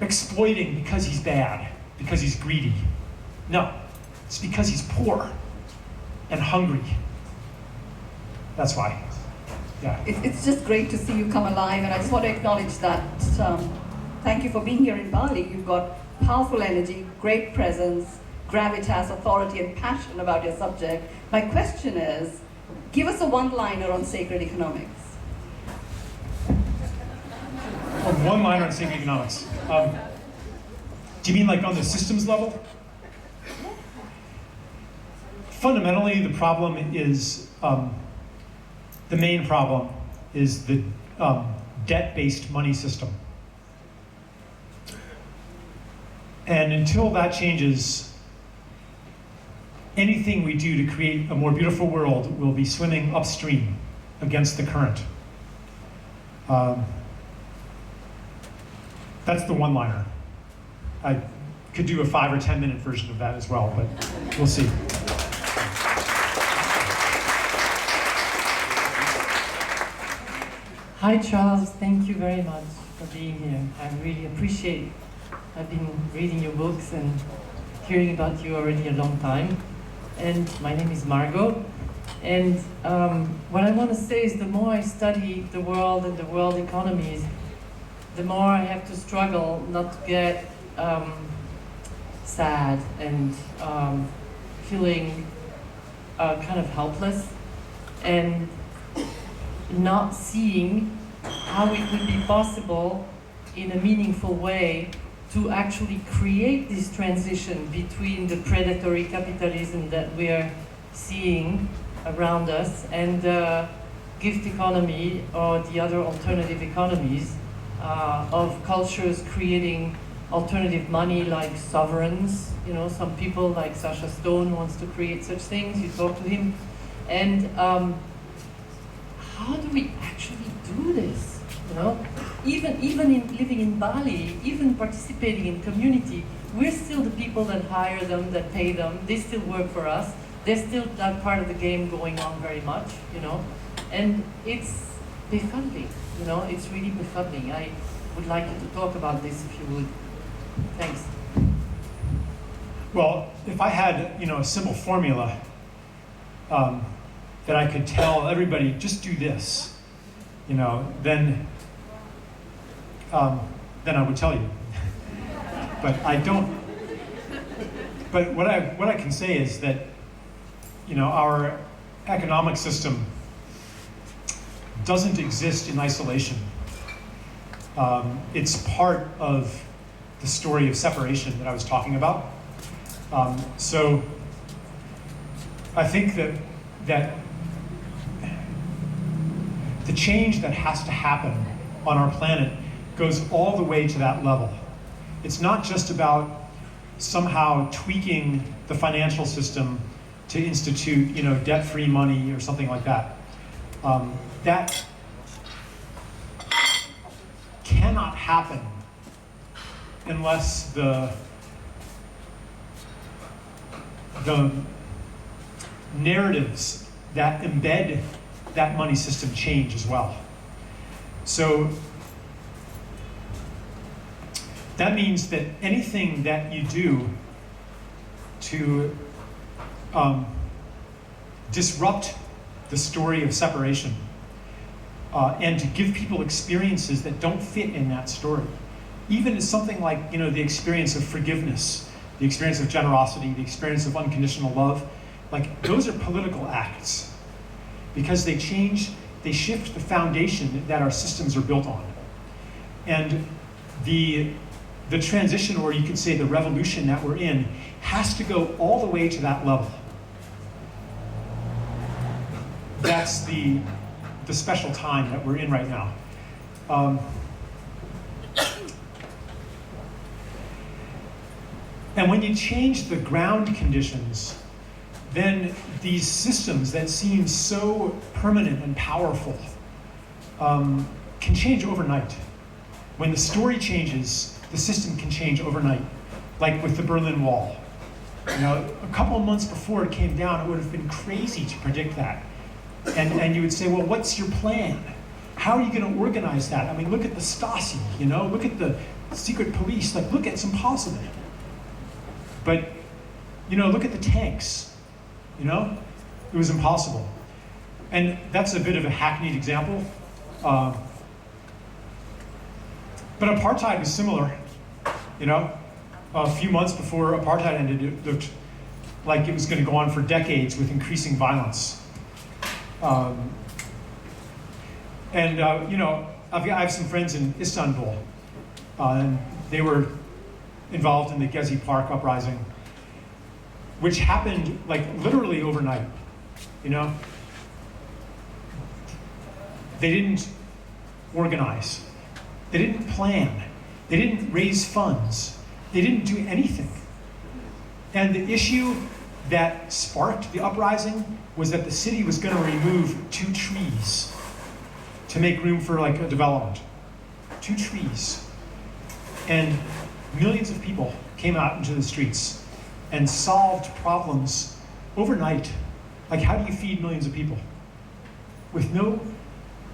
[SPEAKER 2] exploiting because he's bad, because he's greedy. No, it's because he's poor and hungry. That's why. Yeah.
[SPEAKER 4] It's just great to see you come alive, and I just want to acknowledge that. Thank you for being here in Bali. You've got powerful energy, great presence, gravitas, authority, and passion about your subject. My question is, give us a one-liner on sacred economics.
[SPEAKER 2] One-liner on sacred economics. Do you mean like on the systems level? Fundamentally, the problem is, the main problem is the debt-based money system. And until that changes, anything we do to create a more beautiful world will be swimming upstream against the current. That's the one-liner. I could do a 5 or 10 minute version of that as well, but we'll see.
[SPEAKER 5] Hi Charles, thank you very much for being here. I really appreciate. I've been reading your books and hearing about you already a long time. And my name is Margot. And what I want to say is, the more I study the world and the world economies, the more I have to struggle not to get sad and feeling kind of helpless, and not seeing how it would be possible in a meaningful way to actually create this transition between the predatory capitalism that we are seeing around us and the gift economy or the other alternative economies of cultures creating alternative money like sovereigns. You know, some people like Sasha Stone wants to create such things. You talk to him. And how do we actually do this? You know, even in living in Bali, even participating in community, we're still the people that hire them, that pay them. They still work for us. There's still that part of the game going on very much, you know, and it's befuddling. You know, it's really befuddling. I would like you to talk about this if you would. Thanks.
[SPEAKER 2] Well, if I had, you know, a simple formula that I could tell everybody, just do this, you know, then I would tell you. But I don't. But what I can say is that, you know, our economic system doesn't exist in isolation. It's part of the story of separation that I was talking about. So I think that the change that has to happen on our planet goes all the way to that level. It's not just about somehow tweaking the financial system to institute, you know, debt-free money or something like that. That cannot happen unless the narratives that embed that money system change as well. So that means that anything that you do to disrupt the story of separation and to give people experiences that don't fit in that story, even as something like, you know, the experience of forgiveness, the experience of generosity, the experience of unconditional love, like those are political acts because they shift the foundation that our systems are built on. And the transition, or you could say the revolution that we're in, has to go all the way to that level. that's the special time that we're in right now. And when you change the ground conditions, then these systems that seem so permanent and powerful can change overnight. When the story changes, the system can change overnight, like with the Berlin Wall. You know, a couple of months before it came down, it would have been crazy to predict that. And you would say, well, what's your plan? How are you going to organize that? I mean, look at the Stasi, you know, look at the secret police, like, look, it's impossible. But, you know, look at the tanks, you know, it was impossible. And that's a bit of a hackneyed example. But apartheid was similar, you know. A few months before apartheid ended, it looked like it was going to go on for decades with increasing violence. You know, I have some friends in Istanbul, and they were involved in the Gezi Park uprising, which happened like literally overnight, you know. They didn't organize, they didn't plan, they didn't raise funds, they didn't do anything. And the issue that sparked the uprising was that the city was going to remove 2 trees to make room for like a development. 2 trees. And millions of people came out into the streets and solved problems overnight. Like, how do you feed millions of people? With no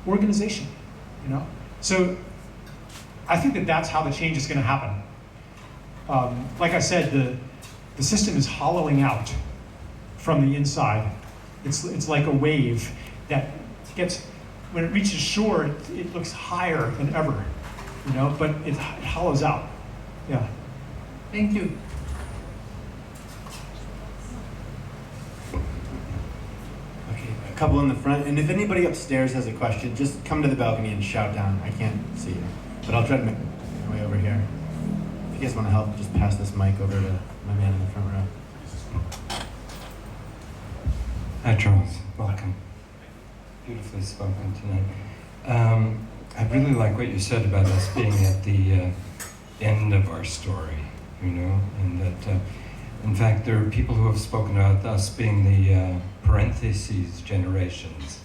[SPEAKER 2] organization, you know? So I think that that's how the change is going to happen. Like I said, the system is hollowing out from the inside. It's like a wave that gets, when it reaches shore, it looks higher than ever, you know, but it hollows out. Yeah.
[SPEAKER 5] Thank you.
[SPEAKER 1] Okay, a couple in the front, and if anybody upstairs has a question, just come to the balcony and shout down. I can't see you, but I'll try to make my way over here. If you guys want to help, just pass this mic over to my man in the front row.
[SPEAKER 6] Hi, Charles. Welcome. Beautifully spoken tonight. I really like what you said about us being at the end of our story, you know, and that, in fact, there are people who have spoken about us being the parentheses generations.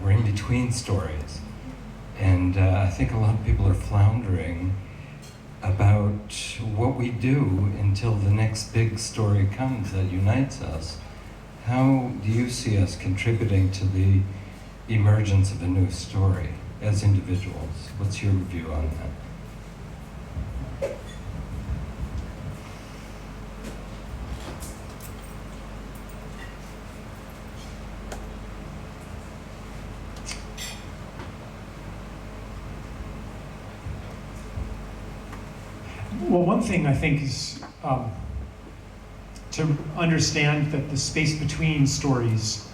[SPEAKER 6] We're in between stories. And I think a lot of people are floundering about what we do until the next big story comes that unites us. How do you see us contributing to the emergence of a new story as individuals? What's your view on that?
[SPEAKER 2] Well, one thing I think is to understand that the space between stories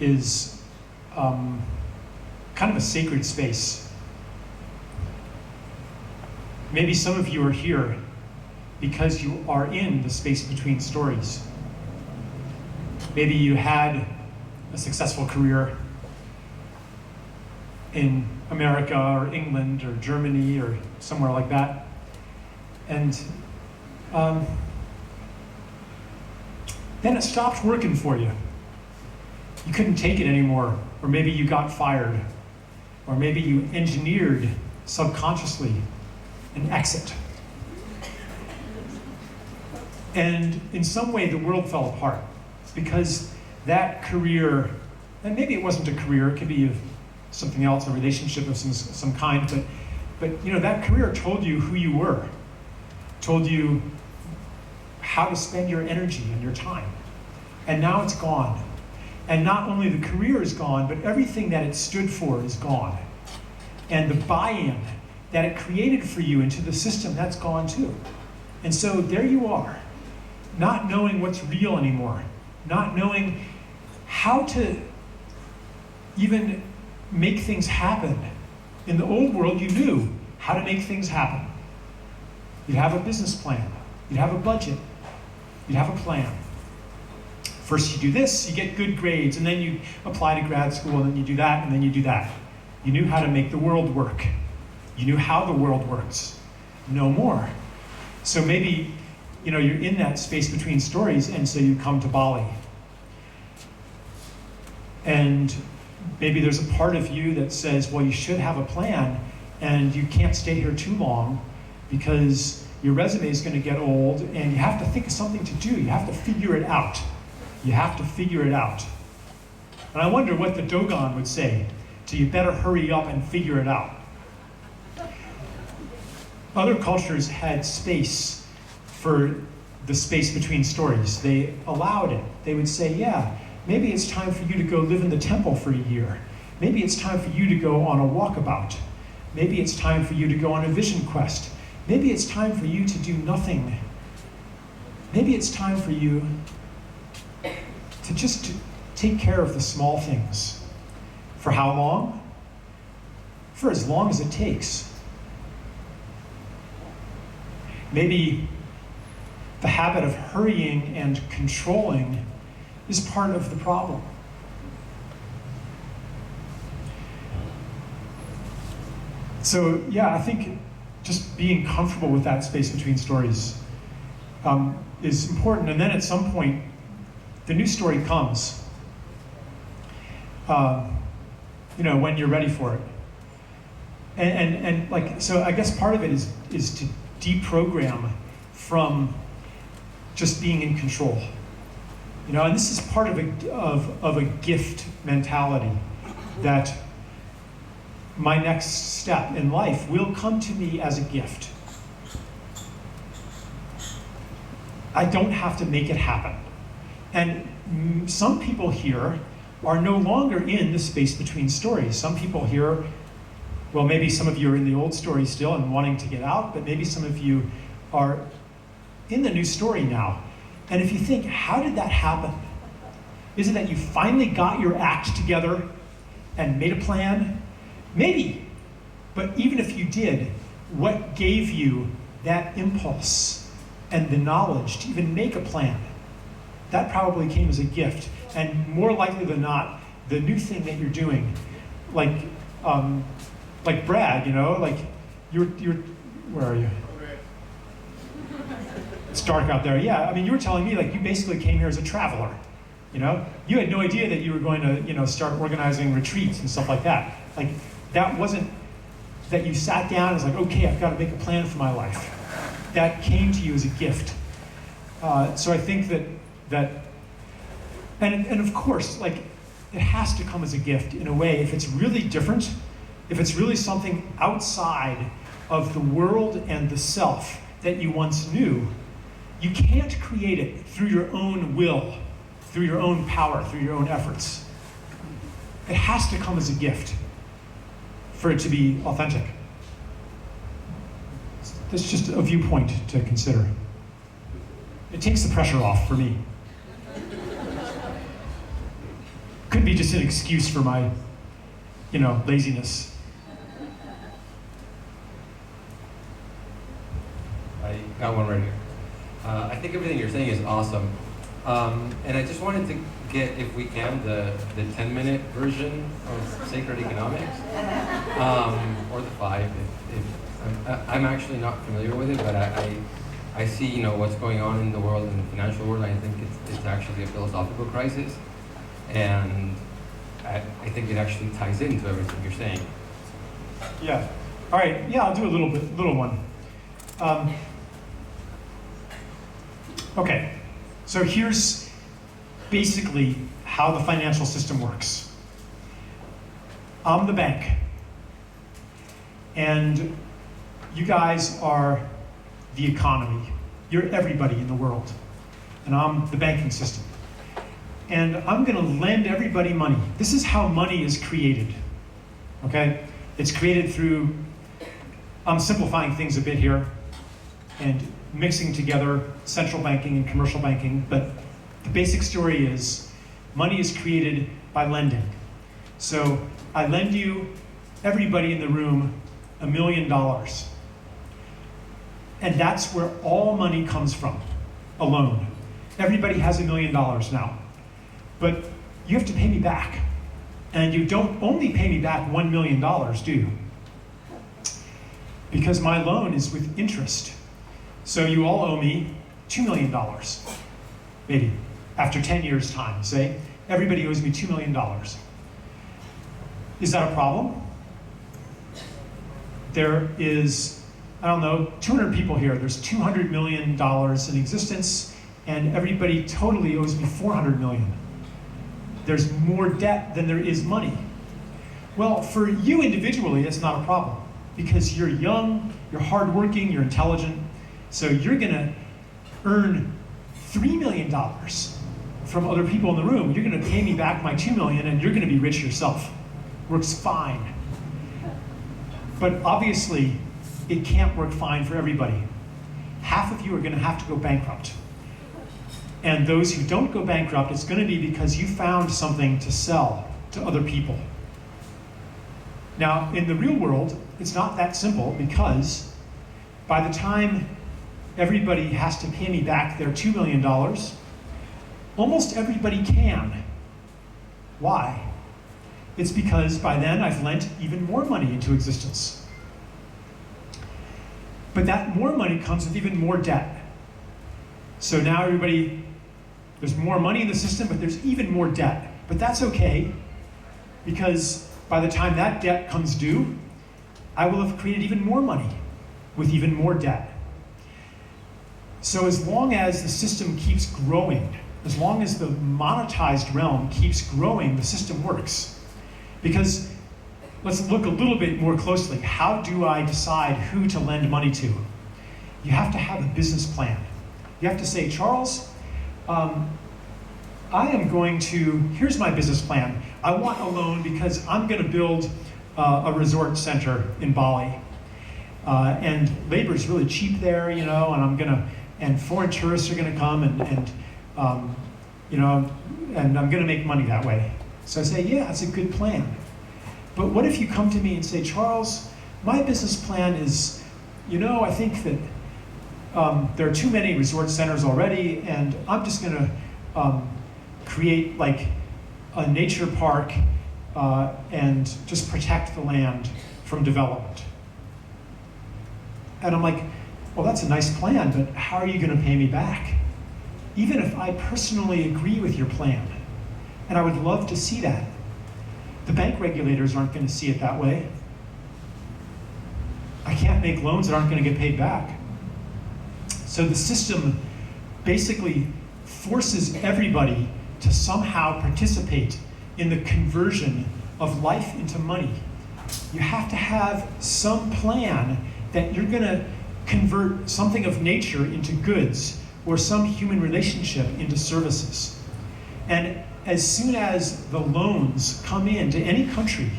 [SPEAKER 2] is kind of a sacred space. Maybe some of you are here because you are in the space between stories. Maybe you had a successful career in America or England or Germany or somewhere like that. And then it stopped working for you. You couldn't take it anymore, or maybe you got fired, or maybe you engineered subconsciously an exit. And in some way, the world fell apart because that career, and maybe it wasn't a career, it could be something else, a relationship of some kind, but you know, that career told you who you were, told you how to spend your energy and your time. And now it's gone. And not only the career is gone, but everything that it stood for is gone. And the buy-in that it created for you into the system, that's gone too. And so there you are, not knowing what's real anymore, not knowing how to even make things happen. In the old world, you knew how to make things happen. You'd have a business plan, you'd have a budget, you'd have a plan. First you do this, you get good grades, and then you apply to grad school, and then you do that, and then you do that. You knew how to make the world work. You knew how the world works. No more. So maybe, you're in that space between stories, and so you come to Bali. And maybe there's a part of you that says, well, you should have a plan, and you can't stay here too long because your resume is going to get old, and you have to think of something to do. You have to figure it out. You have to figure it out. And I wonder what the Dogon would say to you better hurry up and figure it out. Other cultures had space for the space between stories. They allowed it. They would say, yeah, maybe it's time for you to go live in the temple for a year. Maybe it's time for you to go on a walkabout. Maybe it's time for you to go on a vision quest. Maybe it's time for you to do nothing. Maybe it's time for you to just take care of the small things. For how long? For as long as it takes. Maybe the habit of hurrying and controlling is part of the problem. So yeah, I think just being comfortable with that space between stories is important. And then at some point, the new story comes, when you're ready for it. And so I guess part of it is to deprogram from just being in control. And this is part of a gift mentality, that my next step in life will come to me as a gift. I don't have to make it happen. And some people here are no longer in the space between stories. Some people here, well, maybe some of you are in the old story still and wanting to get out, but maybe some of you are in the new story now. And if you think, how did that happen? Is it that you finally got your act together and made a plan? Maybe. But even if you did, what gave you that impulse and the knowledge to even make a plan? That probably came as a gift. And more likely than not, the new thing that you're doing, like Brad, you're where are you? It's dark out there. Yeah, you were telling me you basically came here as a traveler. You had no idea that you were going to start organizing retreats and stuff like that. That wasn't that you sat down and was okay, I've got to make a plan for my life. That came to you as a gift. So I think that and of course, it has to come as a gift in a way. If it's really different, if it's really something outside of the world and the self that you once knew, you can't create it through your own will, through your own power, through your own efforts. It has to come as a gift for it to be authentic. That's just a viewpoint to consider. It takes the pressure off for me. Could be just an excuse for my, laziness.
[SPEAKER 7] I got one right here. I think everything you're saying is awesome. And I just wanted to get, if we can, the 10-minute version of Sacred Economics, or the 5. I'm actually not familiar with it, but I see what's going on in the world, in the financial world. I think it's actually a philosophical crisis, and I think it actually ties into everything you're saying.
[SPEAKER 2] Yeah. All right. Yeah, I'll do a little one. Okay. So here's basically how the financial system works. I'm the bank, and you guys are the economy. You're everybody in the world, and I'm the banking system. And I'm going to lend everybody money. This is how money is created, okay? It's created through, I'm simplifying things a bit here and mixing together central banking and commercial banking, but the basic story is money is created by lending. So I lend you, everybody in the room, $1 million. And that's where all money comes from, a loan. Everybody has $1 million now. but you have to pay me back. And you don't only pay me back $1 million, do you? Because my loan is with interest. So you all owe me $2 million, maybe, after 10 years' time, say. Everybody owes me $2 million. Is that a problem? There is, I don't know, 200 people here. There's $200 million in existence, and everybody totally owes me $400 million. There's more debt than there is money. Well, for you individually, that's not a problem, because you're young, you're hardworking, you're intelligent, so you're gonna earn $3 million from other people in the room. You're gonna pay me back my $2 million, and you're gonna be rich yourself. Works fine. But obviously, it can't work fine for everybody. Half of you are gonna have to go bankrupt. And those who don't go bankrupt, it's gonna be because you found something to sell to other people. Now, in the real world, it's not that simple, because by the time everybody has to pay me back their $2 million, almost everybody can. Why? It's because by then I've lent even more money into existence. But that more money comes with even more debt. So now there's more money in the system, but there's even more debt. But that's okay, because by the time that debt comes due, I will have created even more money with even more debt. So as long as the system keeps growing, as long as the monetized realm keeps growing, the system works. Because let's look a little bit more closely. How do I decide who to lend money to? You have to have a business plan. You have to say, Charles, here's my business plan. I want a loan because I'm gonna build a resort center in Bali. And labor is really cheap there, and foreign tourists are gonna come and I'm gonna make money that way. So I say, yeah, that's a good plan. But what if you come to me and say, Charles, my business plan is, I think that there are too many resort centers already, and I'm just gonna create like a nature park and just protect the land from development. And I'm like, well, that's a nice plan, but how are you gonna pay me back? Even if I personally agree with your plan, and I would love to see that, the bank regulators aren't gonna see it that way. I can't make loans that aren't gonna get paid back. So the system basically forces everybody to somehow participate in the conversion of life into money. You have to have some plan that you're gonna convert something of nature into goods, or some human relationship into services. And as soon as the loans come into any country,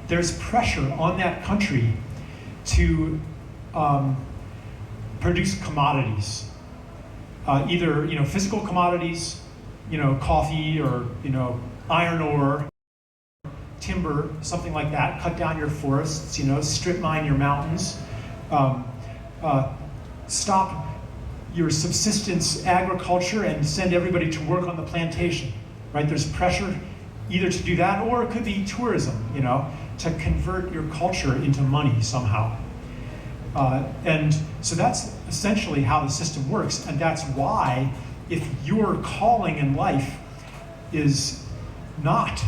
[SPEAKER 2] there's pressure on that country to produce commodities, either physical commodities, coffee or iron ore, timber, something like that. Cut down your forests, strip mine your mountains, stop your subsistence agriculture and send everybody to work on the plantation, right? There's pressure either to do that, or it could be tourism, to convert your culture into money somehow. And so that's essentially how the system works, and that's why if your calling in life is not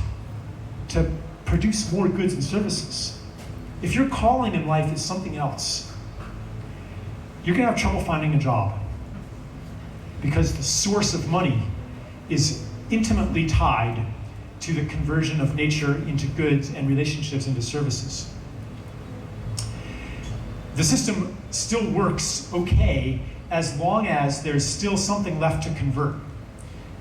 [SPEAKER 2] to produce more goods and services, if your calling in life is something else, you're gonna have trouble finding a job, because the source of money is intimately tied to the conversion of nature into goods and relationships into services. The system still works okay as long as there's still something left to convert.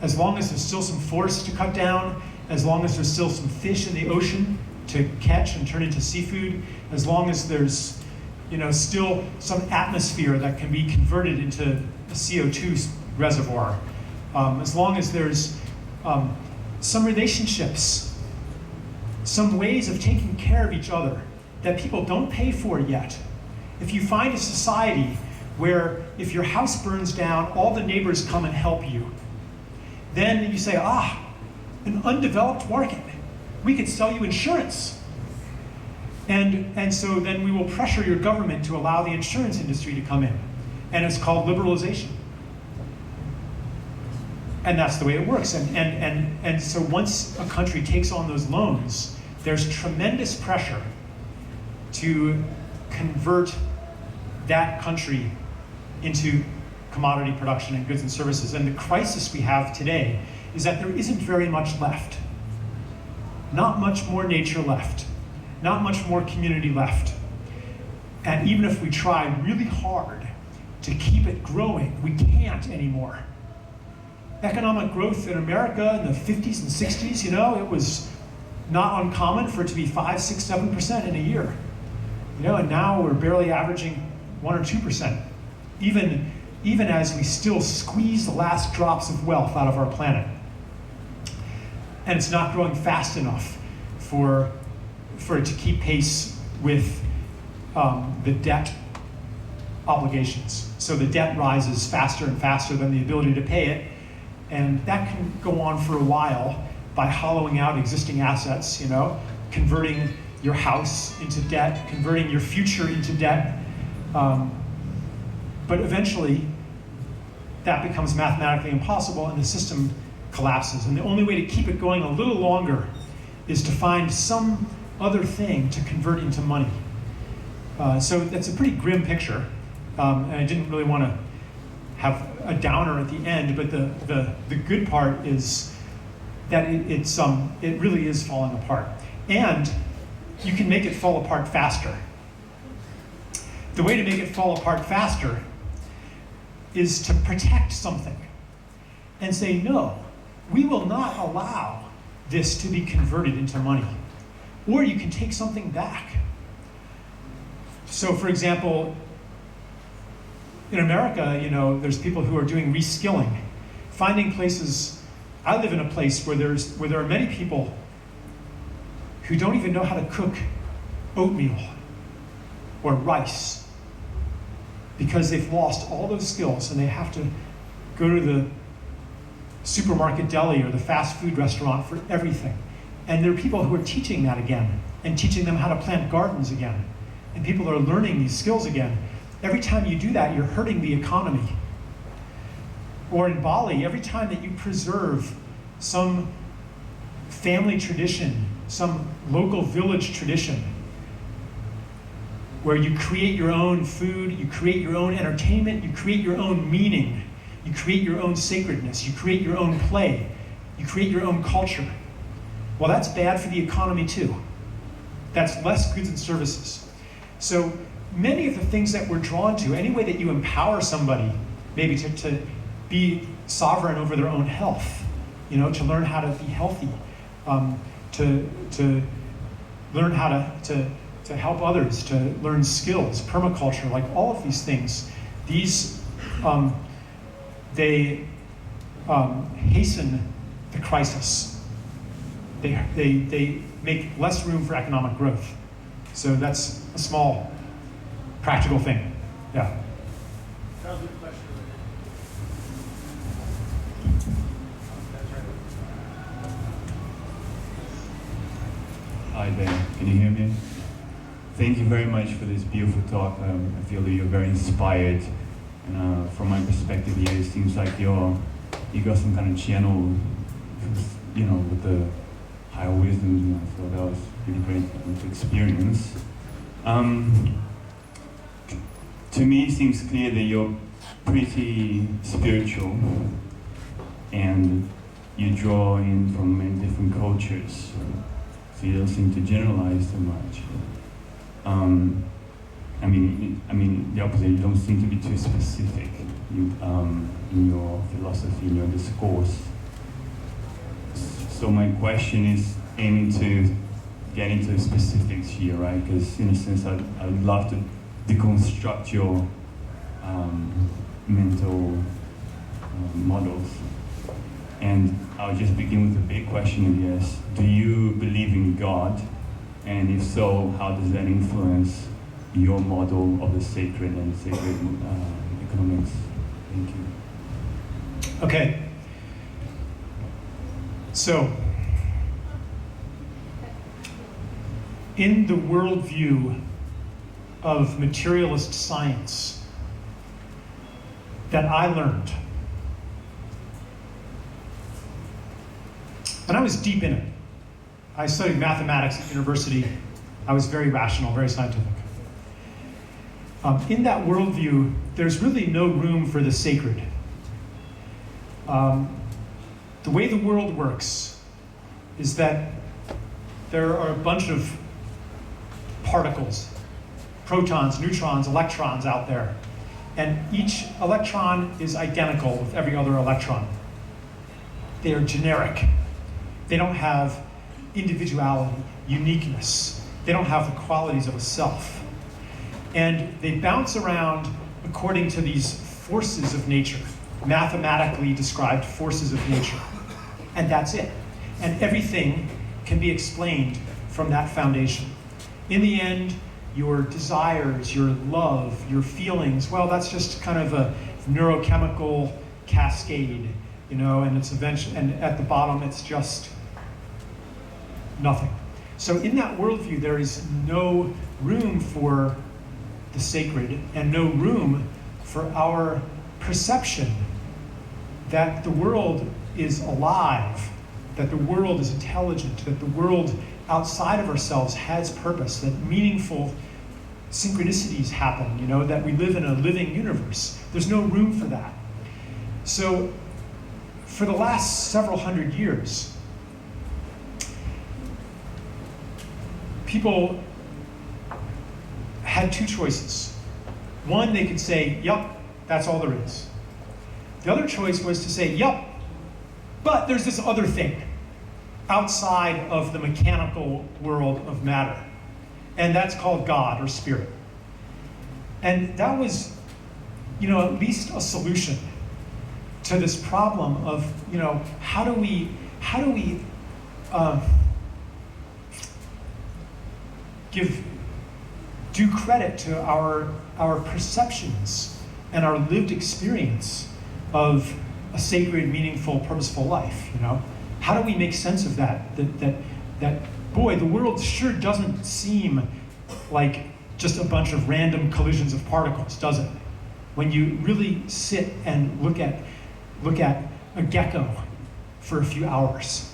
[SPEAKER 2] As long as there's still some forests to cut down, as long as there's still some fish in the ocean to catch and turn into seafood, as long as there's still some atmosphere that can be converted into a CO2 reservoir, as long as there's some relationships, some ways of taking care of each other that people don't pay for yet. If you find a society where if your house burns down, all the neighbors come and help you, then you say, an undeveloped market. We could sell you insurance. And so then we will pressure your government to allow the insurance industry to come in. And it's called liberalization. And that's the way it works. And so once a country takes on those loans, there's tremendous pressure to convert that country into commodity production and goods and services. And the crisis we have today is that there isn't very much left. Not much more nature left. Not much more community left. And even if we try really hard to keep it growing, we can't anymore. Economic growth in America in the 50s and 60s, it was not uncommon for it to be 5, 6, 7% in a year. And now we're barely averaging 1 or 2%, even as we still squeeze the last drops of wealth out of our planet. And it's not growing fast enough for it to keep pace with the debt obligations. So the debt rises faster and faster than the ability to pay it, and that can go on for a while by hollowing out existing assets, converting your house into debt, converting your future into debt. But eventually, that becomes mathematically impossible and the system collapses. And the only way to keep it going a little longer is to find some other thing to convert into money. So that's a pretty grim picture. And I didn't really want to have a downer at the end, but the good part is that it really is falling apart. And you can make it fall apart faster. The way to make it fall apart faster is to protect something and say, no, we will not allow this to be converted into money. Or you can take something back. So for example, in America, there's people who are doing reskilling, finding places. I live in a place where there are many people who don't even know how to cook oatmeal or rice because they've lost all those skills and they have to go to the supermarket deli or the fast food restaurant for everything. And there are people who are teaching that again and teaching them how to plant gardens again. And people are learning these skills again. Every time you do that, you're hurting the economy. Or in Bali, every time that you preserve some family tradition, some local village tradition, where you create your own food, you create your own entertainment, you create your own meaning, you create your own sacredness, you create your own play, you create your own culture. Well, that's bad for the economy too. That's less goods and services. So many of the things that we're drawn to, any way that you empower somebody, maybe to be sovereign over their own health, to learn how to be healthy, to learn how to help others, to learn skills, permaculture, like all of these things, they hasten the crisis. They make less room for economic growth. So that's a small, practical thing. Yeah.
[SPEAKER 8] Hi Ben, can you hear me? Thank you very much for this beautiful talk. I feel that you're very inspired. And from my perspective here, it seems like you got some kind of channel, with the higher wisdom. So that was really great to experience. To me, it seems clear that you're pretty spiritual, and you draw in from many different cultures. So you don't seem to generalize too much. I mean, the opposite. You don't seem to be too specific in your philosophy, in your discourse. So my question is aiming to get into specifics here, right? Because in a sense, I'd love to deconstruct your mental models. And I'll just begin with a big question, I guess. Do you believe in God? And if so, how does that influence your model of the sacred and sacred economics? Thank you.
[SPEAKER 2] Okay. So, in the worldview of materialist science that I learned, and I was deep in it. I studied mathematics at university. I was very rational, very scientific. In that worldview, there's really no room for the sacred. The way the world works is that there are a bunch of particles, protons, neutrons, electrons out there. And each electron is identical with every other electron. They are generic. They don't have individuality, uniqueness. They don't have the qualities of a self. And they bounce around according to these forces of nature, mathematically described forces of nature. And that's it. And everything can be explained from that foundation. In the end, your desires, your love, your feelings, well, that's just kind of a neurochemical cascade, you know, and it's eventually, and at the bottom, it's just nothing. So in that worldview, there is no room for the sacred and no room for our perception that the world is alive, that the world is intelligent, that the world outside of ourselves has purpose, that meaningful synchronicities happen, you know, that we live in a living universe. There's no room for that. So for the last several hundred years, people had two choices. One, they could say, yup, that's all there is. The other choice was to say, yup, but there's this other thing outside of the mechanical world of matter. And that's called God or spirit. And that was, you know, at least a solution to this problem of, you know, how do we give due credit to our perceptions and our lived experience of a sacred, meaningful, purposeful life, you know? How do we make sense of that boy, the world sure doesn't seem like just a bunch of random collisions of particles, does it? When you really sit and look at a gecko for a few hours,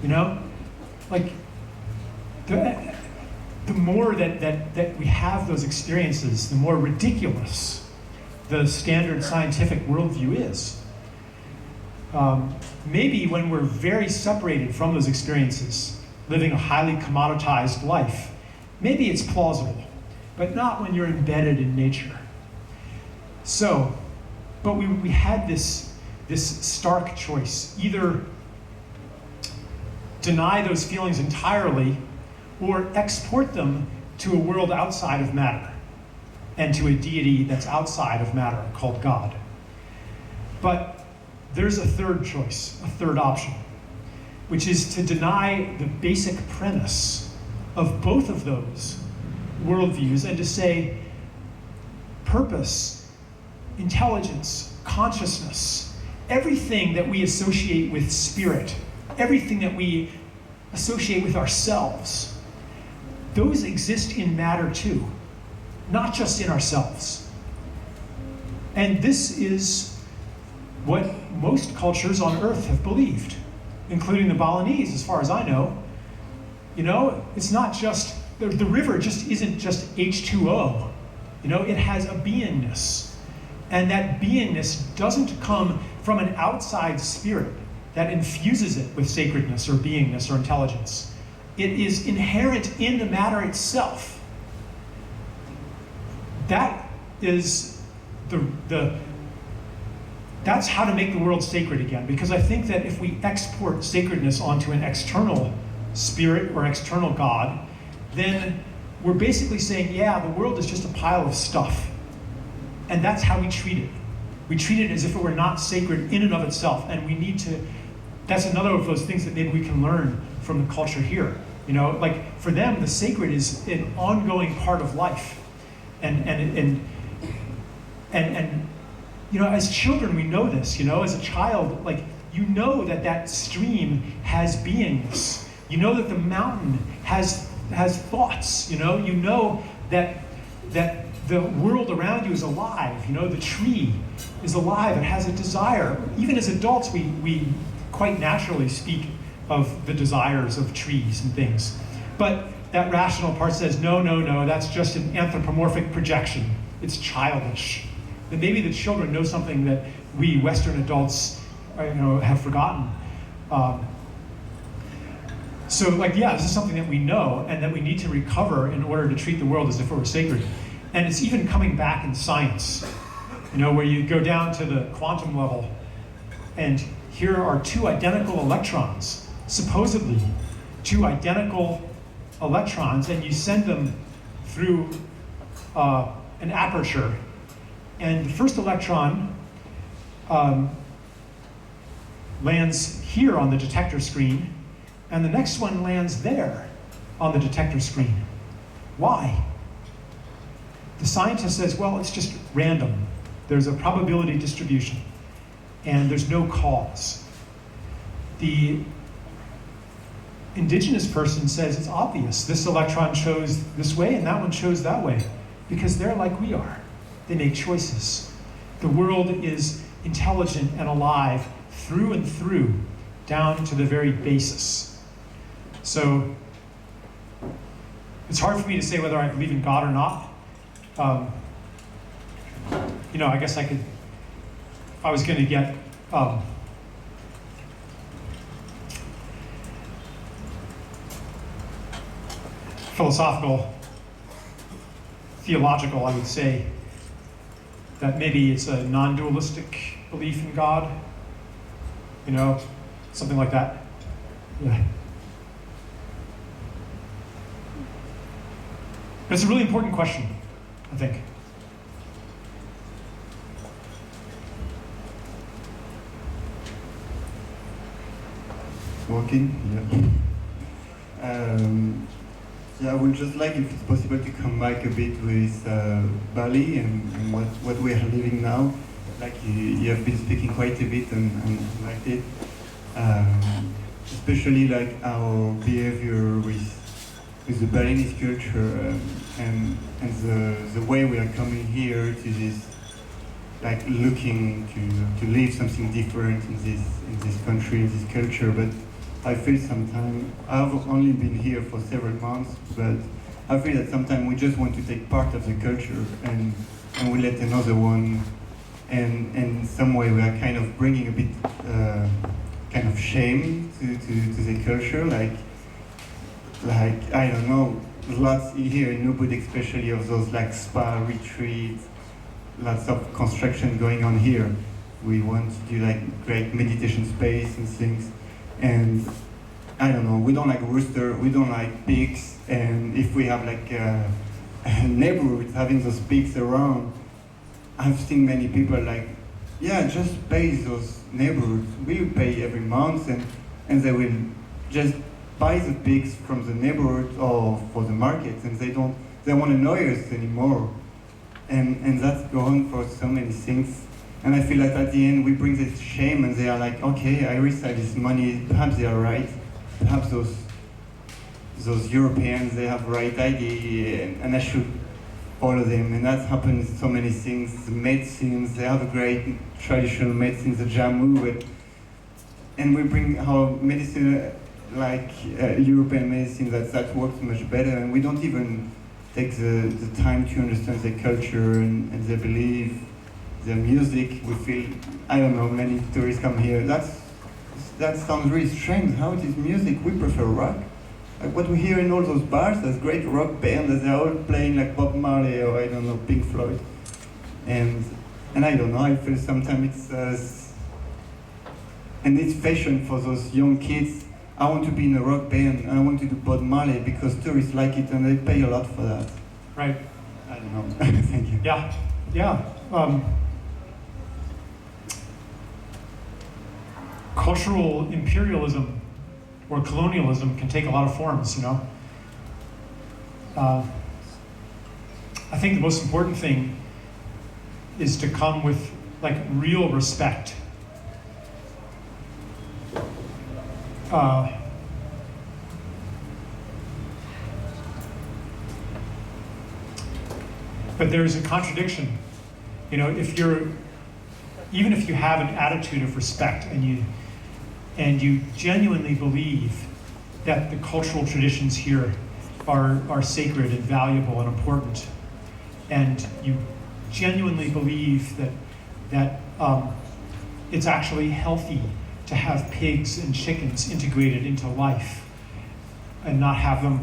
[SPEAKER 2] you know? Like, the more that we have those experiences, the more ridiculous the standard scientific worldview is. Maybe when we're very separated from those experiences, living a highly commoditized life, maybe it's plausible, but not when you're embedded in nature. So, but we had this stark choice: either deny those feelings entirely or export them to a world outside of matter and to a deity that's outside of matter called God. But there's a third choice, a third option, which is to deny the basic premise of both of those worldviews and to say purpose, intelligence, consciousness, everything that we associate with spirit, everything that we associate with ourselves, those exist in matter too, not just in ourselves. And this is what most cultures on Earth have believed, including the Balinese, as far as I know. You know, it's not just, the river just isn't just H2O. You know, it has a beingness. And that beingness doesn't come from an outside spirit that infuses it with sacredness or beingness or intelligence. It is inherent in the matter itself. That is that's how to make the world sacred again, because I think that if we export sacredness onto an external spirit or external God, then we're basically saying, yeah, the world is just a pile of stuff. And that's how we treat it. We treat it as if it were not sacred in and of itself, and we need to, that's another of those things that maybe we can learn from the culture here. You know, like for them, the sacred is an ongoing part of life. And you know, as children, we know this, you know, as a child, like, you know that stream has beingness. You know that the mountain has has thoughts. You know that the world around you is alive. The tree is alive. It has a desire. Even as adults, we quite naturally speak of the desires of trees and things. But that rational part says, no, that's just an anthropomorphic projection. It's childish. And maybe the children know something that we Western adults have forgotten. So this is something that we know and that we need to recover in order to treat the world as if it were sacred. And it's even coming back in science, where you go down to the quantum level, and here are two identical electrons, supposedly two identical electrons, and you send them through an aperture. And the first electron lands here on the detector screen, and the next one lands there on the detector screen. Why? The scientist says, well, it's just random. There's a probability distribution, and there's no cause. The indigenous person says it's obvious. This electron chose this way, and that one chose that way, because they're like we are. They make choices. The world is intelligent and alive through and through, down to the very basis. So it's hard for me to say whether I believe in God or not. I guess I could, if I was going to get philosophical, theological, I would say that maybe it's a non-dualistic belief in God, something like that. Yeah. But it's a really important question, I think.
[SPEAKER 9] Working? Yeah. I would just like, if it's possible, to come back a bit with Bali and what we are living now. Like you have been speaking quite a bit and liked it. Especially like our behavior with the Balinese culture and the way we are coming here to this, like looking to live something different in this country, in this culture. But I feel sometimes, I've only been here for several months, but I feel that sometimes we just want to take part of the culture and we let another one, and in some way we are kind of bringing a bit kind of shame to the culture, like I don't know, lots here in Ubud especially of those like spa retreats, lots of construction going on here. We want to do like great meditation space and things. And I don't know, we don't like rooster, we don't like pigs, and if we have like a neighborhood having those pigs around, I've seen many people like, yeah, just pay those neighborhoods. We pay every month, and they will just buy the pigs from the neighborhood or for the markets, and they won't annoy us anymore. And that's going for so many things. And I feel like at the end we bring this shame, and they are like, okay, I receive this money, perhaps they are right, perhaps those Europeans, they have right idea, and I should follow them. And that's happened in so many things. The medicines, they have a great traditional medicine, the jamu, and we bring our medicine, like European medicine, that works much better, and we don't even take the time to understand their culture and their belief. The music, we feel, I don't know, many tourists come here. That sounds really strange. How it is music? We prefer rock. Like what we hear in all those bars, there's great rock bands, they're all playing like Bob Marley or I don't know, Pink Floyd. And I don't know, I feel sometimes it's fashion for those young kids. I want to be in a rock band, and I want to do Bob Marley because tourists like it and they pay a lot for that.
[SPEAKER 2] Right.
[SPEAKER 9] I don't know. Thank you.
[SPEAKER 2] Yeah. Cultural imperialism or colonialism can take a lot of forms, I think the most important thing is to come with like real respect. But there's a contradiction. You know, even if you have an attitude of respect and you genuinely believe that the cultural traditions here are sacred and valuable and important, and you genuinely believe that it's actually healthy to have pigs and chickens integrated into life and not have them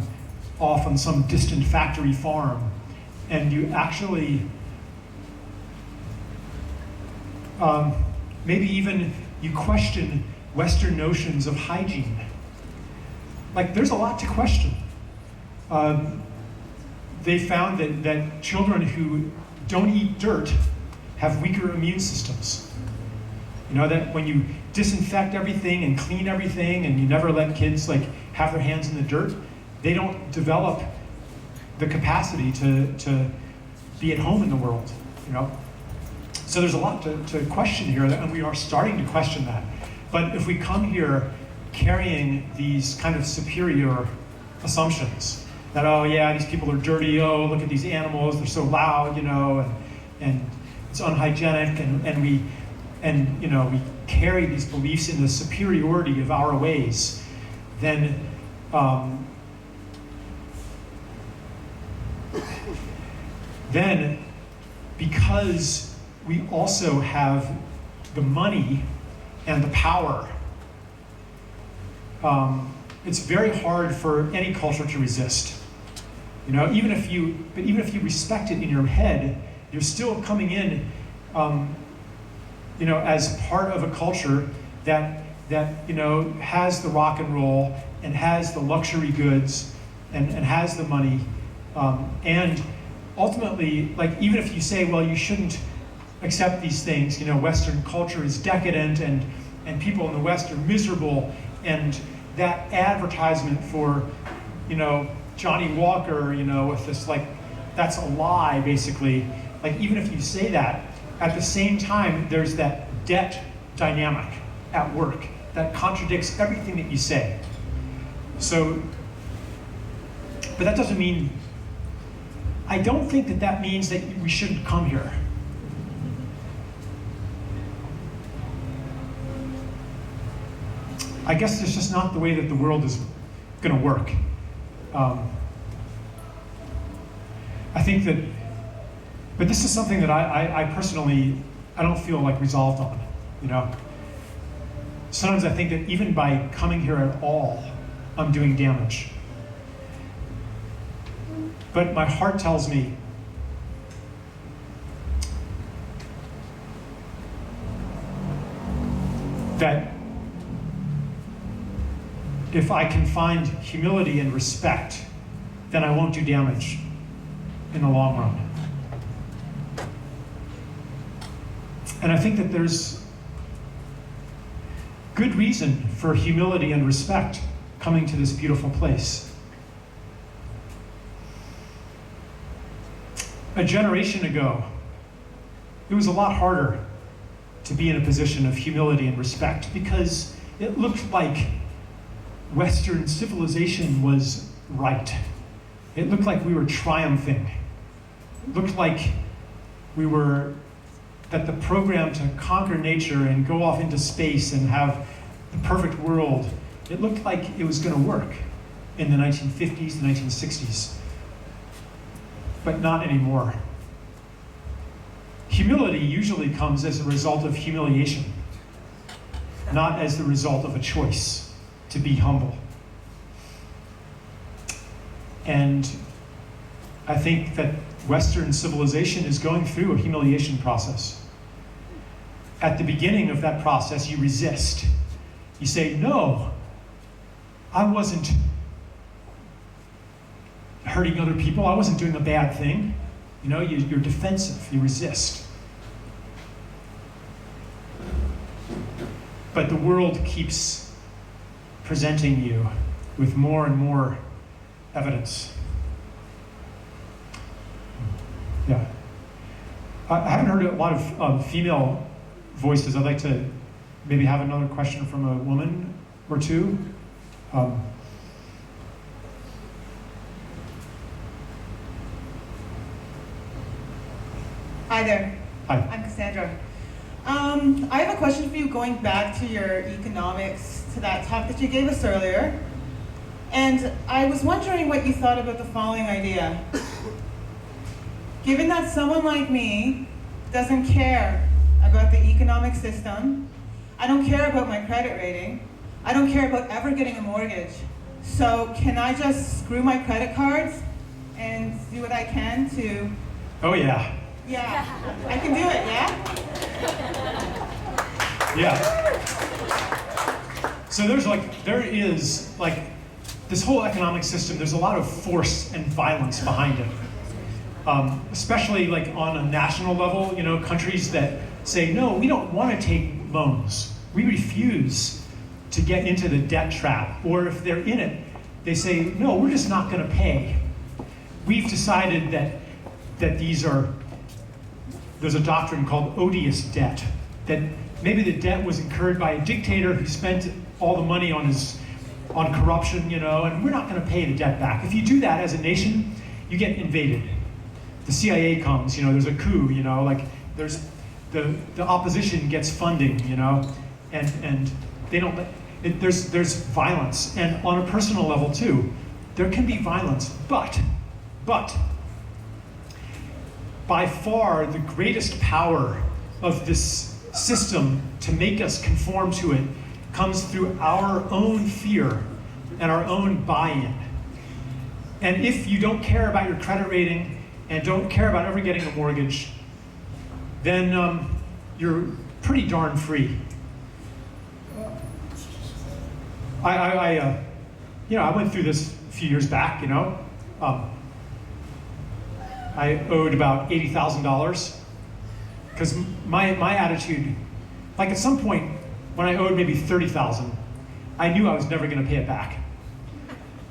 [SPEAKER 2] off on some distant factory farm, and you actually maybe even you question Western notions of hygiene. Like, there's a lot to question. They found that children who don't eat dirt have weaker immune systems. You know, that when you disinfect everything and clean everything and you never let kids like have their hands in the dirt, they don't develop the capacity to be at home in the world, you know? So there's a lot to question here, and we are starting to question that. But if we come here carrying these kind of superior assumptions, that, oh yeah, these people are dirty, oh, look at these animals, they're so loud, you know, and it's unhygienic, and we carry these beliefs in the superiority of our ways, then because we also have the money and the power, it's very hard for any culture to resist. You know, even if you respect it in your head, you're still coming in, you know, as part of a culture that you know has the rock and roll and has the luxury goods and has the money, and ultimately, like, even if you say, well, you shouldn't accept these things, you know, Western culture is decadent and people in the West are miserable, and that advertisement for, you know, Johnny Walker, you know, with this, like, that's a lie, basically. Like, even if you say that, at the same time, there's that debt dynamic at work that contradicts everything that you say. So, but that doesn't mean, I don't think that means that we shouldn't come here. I guess it's just not the way that the world is going to work. I think that, but this is something that I personally, I don't feel like resolved on, you know? Sometimes I think that even by coming here at all, I'm doing damage. But my heart tells me that if I can find humility and respect, then I won't do damage in the long run. And I think that there's good reason for humility and respect coming to this beautiful place. A generation ago, it was a lot harder to be in a position of humility and respect because it looked like Western civilization was right. It looked like we were triumphing. It looked like that the program to conquer nature and go off into space and have the perfect world, it looked like it was going to work in the 1950s, the 1960s. But not anymore. Humility usually comes as a result of humiliation, not as the result of a choice to be humble. And I think that Western civilization is going through a humiliation process. At the beginning of that process, you resist. You say, no, I wasn't hurting other people. I wasn't doing a bad thing. You know, you're defensive, you resist. But the world keeps presenting you with more and more evidence. Yeah. I haven't heard a lot of female voices. I'd like to maybe have another question from a woman or two.
[SPEAKER 10] Hi there.
[SPEAKER 2] Hi.
[SPEAKER 10] I'm Cassandra. I have a question for you going back to your economics, to that talk that you gave us earlier. And I was wondering what you thought about the following idea. Given that someone like me doesn't care about the economic system, I don't care about my credit rating, I don't care about ever getting a mortgage. So can I just screw my credit cards and do what I can to...
[SPEAKER 2] Oh yeah.
[SPEAKER 10] Yeah, I can do it, yeah?
[SPEAKER 2] Yeah. So there is this whole economic system, there's a lot of force and violence behind it. Especially like on a national level, you know, countries that say, no, we don't want to take loans. We refuse to get into the debt trap. Or if they're in it, they say, no, we're just not going to pay. We've decided that there's a doctrine called odious debt, that maybe the debt was incurred by a dictator who spent all the money on corruption, you know, and we're not going to pay the debt back. If you do that as a nation, you get invaded. The CIA comes, you know, there's a coup, you know, like there's the opposition gets funding, you know, and they don't. There's violence, and on a personal level too, there can be violence, but by far the greatest power of this system to make us conform to it comes through our own fear and our own buy-in. And if you don't care about your credit rating and don't care about ever getting a mortgage, then you're pretty darn free. I went through this a few years back, you know. I owed about $80,000 because my attitude, like at some point when I owed maybe $30,000, I knew I was never going to pay it back.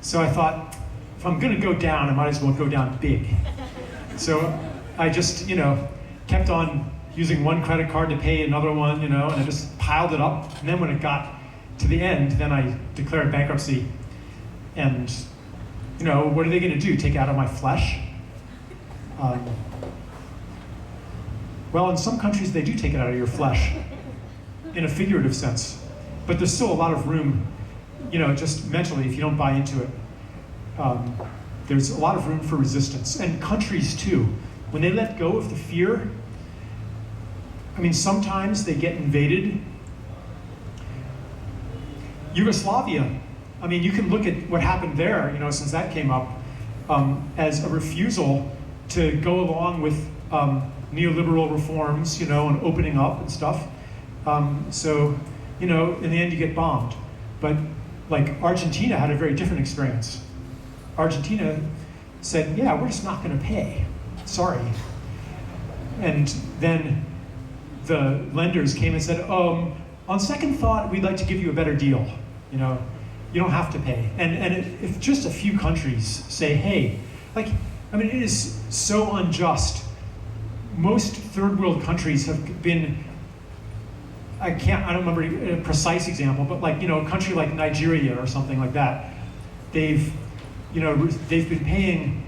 [SPEAKER 2] So I thought, if I'm going to go down, I might as well go down big. So I just, you know, kept on using one credit card to pay another one, you know, and I just piled it up. And then when it got to the end, then I declared bankruptcy. And, you know, what are they going to do? Take it out of my flesh? Well, in some countries, they do take it out of your flesh in a figurative sense. But there's still a lot of room, you know, just mentally, if you don't buy into it. There's a lot of room for resistance. And countries, too. When they let go of the fear, I mean, sometimes they get invaded. Yugoslavia, I mean, you can look at what happened there, you know, since that came up, as a refusal to go along with neoliberal reforms, you know, and opening up and stuff. So, you know, in the end you get bombed. But like Argentina had a very different experience. Argentina said, yeah, we're just not going to pay. Sorry. And then the lenders came and said, on second thought, we'd like to give you a better deal. You know, you don't have to pay. And if just a few countries say, hey, like, I mean, it is so unjust. Most third world countries have been, I don't remember a precise example, but like, you know, a country like Nigeria or something like that, they've been paying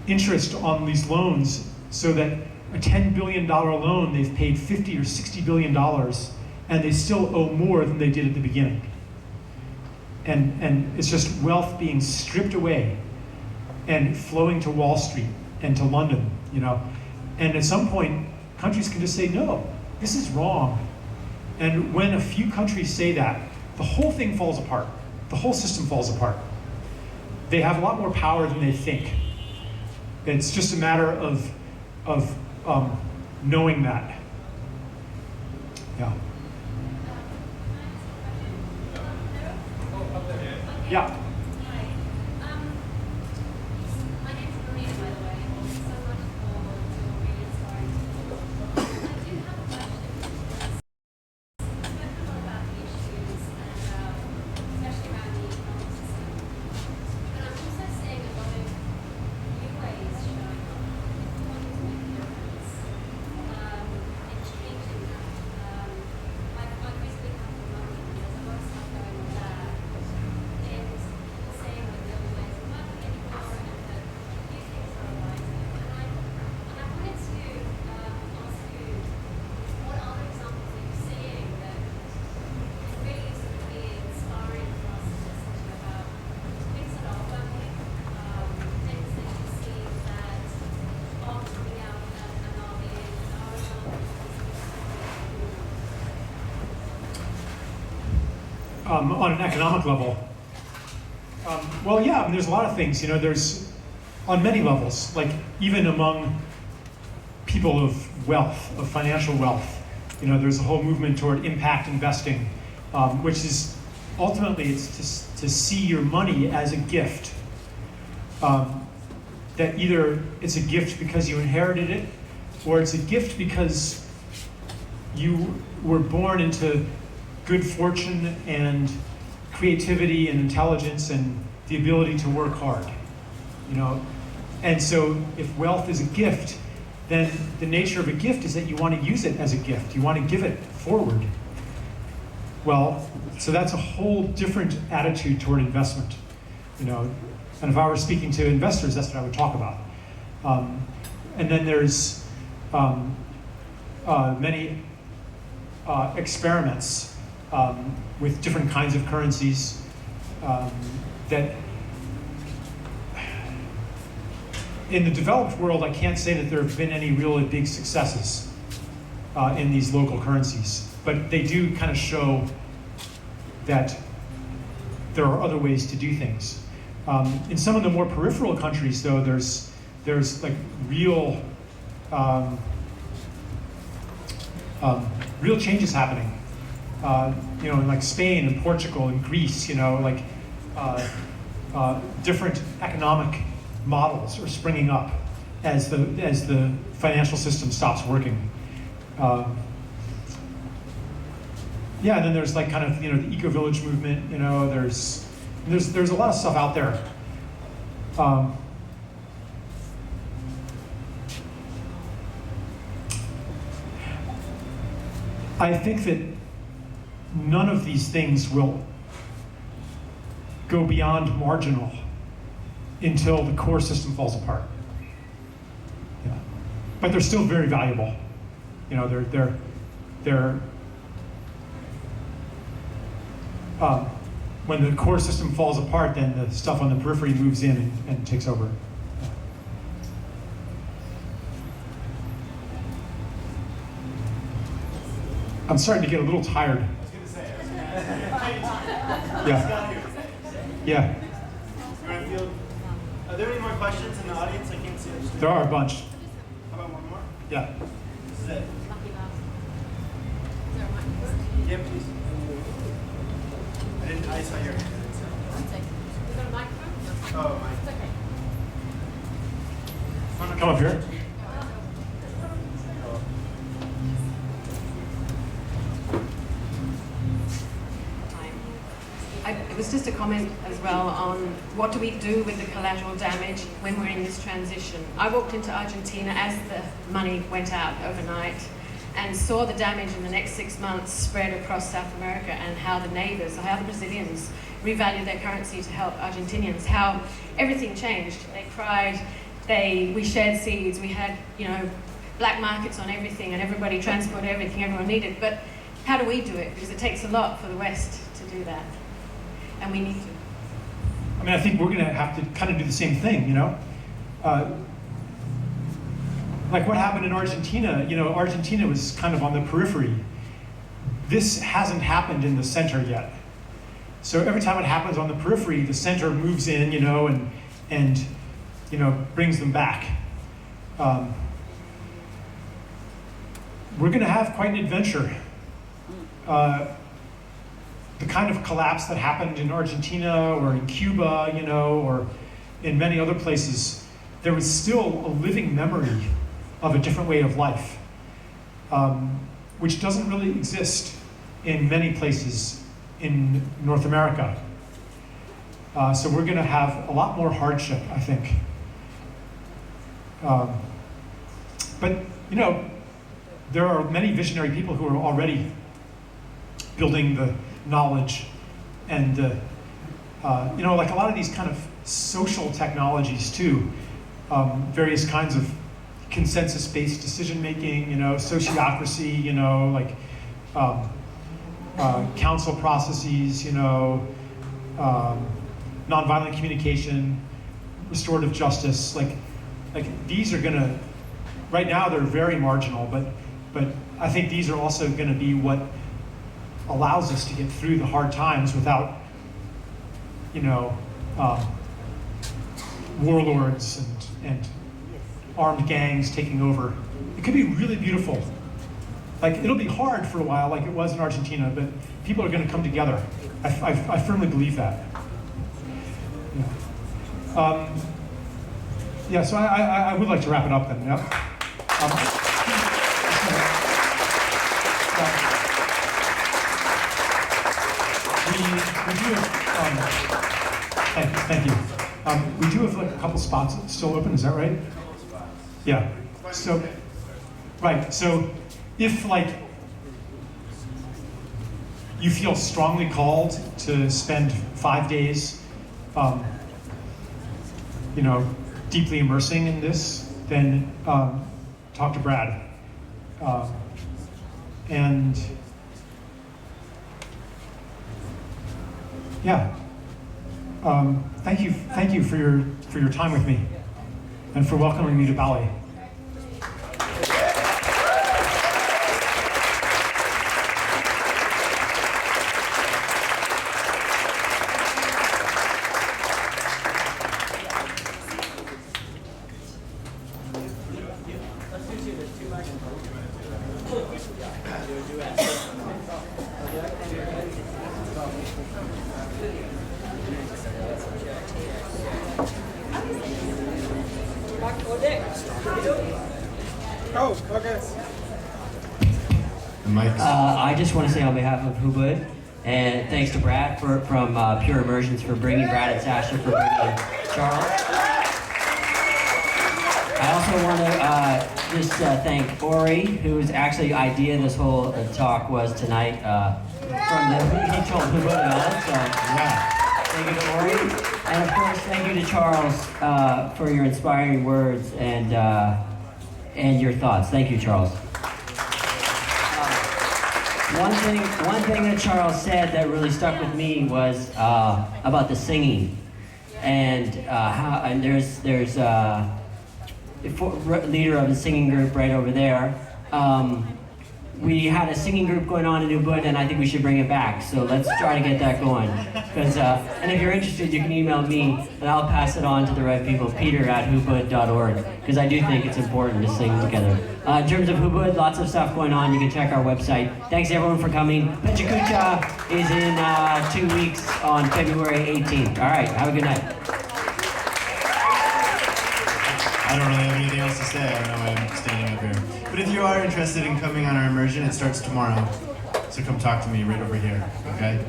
[SPEAKER 2] interest on these loans so that a $10 billion loan, they've paid $50 or $60 billion, and they still owe more than they did at the beginning. And it's just wealth being stripped away and flowing to Wall Street and to London, you know. And at some point, countries can just say, no, this is wrong. And when a few countries say that, the whole thing falls apart. The whole system falls apart. They have a lot more power than they think. It's just a matter of knowing that. Yeah. Yeah. on an economic level. Well, yeah, I mean, there's a lot of things. There's on many levels, like even among people of wealth, of financial wealth. There's a whole movement toward impact investing, which is ultimately it's to see your money as a gift. That either it's a gift because you inherited it, or it's a gift because you were born into good fortune and creativity and intelligence and the ability to work hard. And so if wealth is a gift, then the nature of a gift is that you want to use it as a gift. You want to give it forward. Well, so that's a whole different attitude toward investment. And if I were speaking to investors, that's what I would talk about. And then there's many experiments with different kinds of currencies that in the developed world, I can't say that there have been any really big successes in these local currencies, but they do kind of show that there are other ways to do things. In some of the more peripheral countries, though, there's like real real changes happening. In like Spain and Portugal and Greece, different economic models are springing up as the financial system stops working. Yeah, and then there's like kind of the eco-village movement. There's a lot of stuff out there. I think that none of these things will go beyond marginal until the core system falls apart. Yeah. But they're still very valuable. They're when the core system falls apart, then the stuff on the periphery moves in and takes over. I'm starting to get a little tired.
[SPEAKER 1] I was going to say.
[SPEAKER 2] Yeah. Yeah.
[SPEAKER 1] You want to field? Are there any more questions in the audience? I can't see it.
[SPEAKER 2] There are a bunch.
[SPEAKER 1] How about one more?
[SPEAKER 2] Yeah.
[SPEAKER 1] This is it. Yeah, please. I saw your hand.
[SPEAKER 11] Is that a microphone?
[SPEAKER 1] Oh, my.
[SPEAKER 11] It's okay.
[SPEAKER 2] Come up here.
[SPEAKER 11] It was just a comment as well on what do we do with the collateral damage when we're in this transition. I walked into Argentina as the money went out overnight and saw the damage in the next 6 months spread across South America, and how the neighbors, how the Brazilians revalued their currency to help Argentinians, how everything changed. They cried, we shared seeds, we had, black markets on everything, and everybody transported everything everyone needed. But how do we do it? Because it takes a lot for the West to do that. And we need to.
[SPEAKER 2] I mean, I think we're going to have to kind of do the same thing, like what happened in Argentina, Argentina was kind of on the periphery. This hasn't happened in the center yet. So every time it happens on the periphery, the center moves in, and brings them back. We're going to have quite an adventure. The kind of collapse that happened in Argentina or in Cuba, or in many other places, there was still a living memory of a different way of life, which doesn't really exist in many places in North America. So we're going to have a lot more hardship, I think. But, there are many visionary people who are already building the knowledge and like a lot of these kind of social technologies too, various kinds of consensus-based decision-making, sociocracy, council processes, nonviolent communication, restorative justice, like these are gonna, right now they're very marginal, but I think these are also gonna be what allows us to get through the hard times without, you know, warlords and armed gangs taking over. It could be really beautiful. Like, it'll be hard for a while, like it was in Argentina, but people are going to come together. I firmly believe that. Yeah, so I would like to wrap it up then. Yep. We do have, thank you. We do have like a couple spots still open, is that right? Yeah. So, right, so if like you feel strongly called to spend 5 days, you know, deeply immersing in this, then talk to Brad. And yeah, thank you for your time with me and for welcoming me to Bali.
[SPEAKER 12] I just want to say on behalf of ubud, and thanks to Brad from Pure Immersions for bringing Brad and Sasha for bringing Charles. I also want to just thank Ori, whose actually idea this whole talk was tonight he told ubud about it, so yeah. Thank you to Ori. And of course, thank you to Charles for your inspiring words and your thoughts. Thank you, Charles. One thing that Charles said that really stuck with me was about the singing, and there's leader of the singing group right over there. We had a singing group going on in ubud, and I think we should bring it back. So let's try to get that going. And if you're interested, you can email me, and I'll pass it on to the right people, peter@ubud.org, because I do think it's important to sing together. In terms of ubud, lots of stuff going on. You can check our website. Thanks everyone for coming. Pechakucha is in 2 weeks on February 18th. All right, have a good night.
[SPEAKER 1] I don't really have anything else to say. I don't know why I'm standing up here. But if you are interested in coming on our immersion, it starts tomorrow. So come talk to me right over here, okay?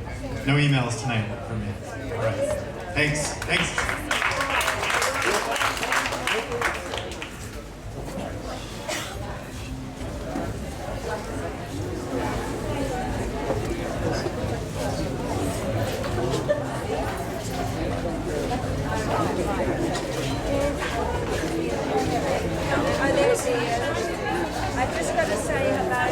[SPEAKER 1] No emails tonight from me. All right. Thanks.
[SPEAKER 13] I've just got to say about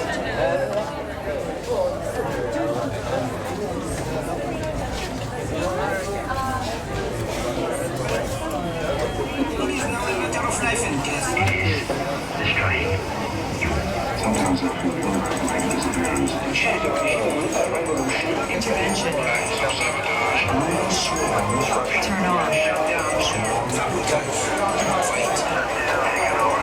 [SPEAKER 13] intervention. Turn off.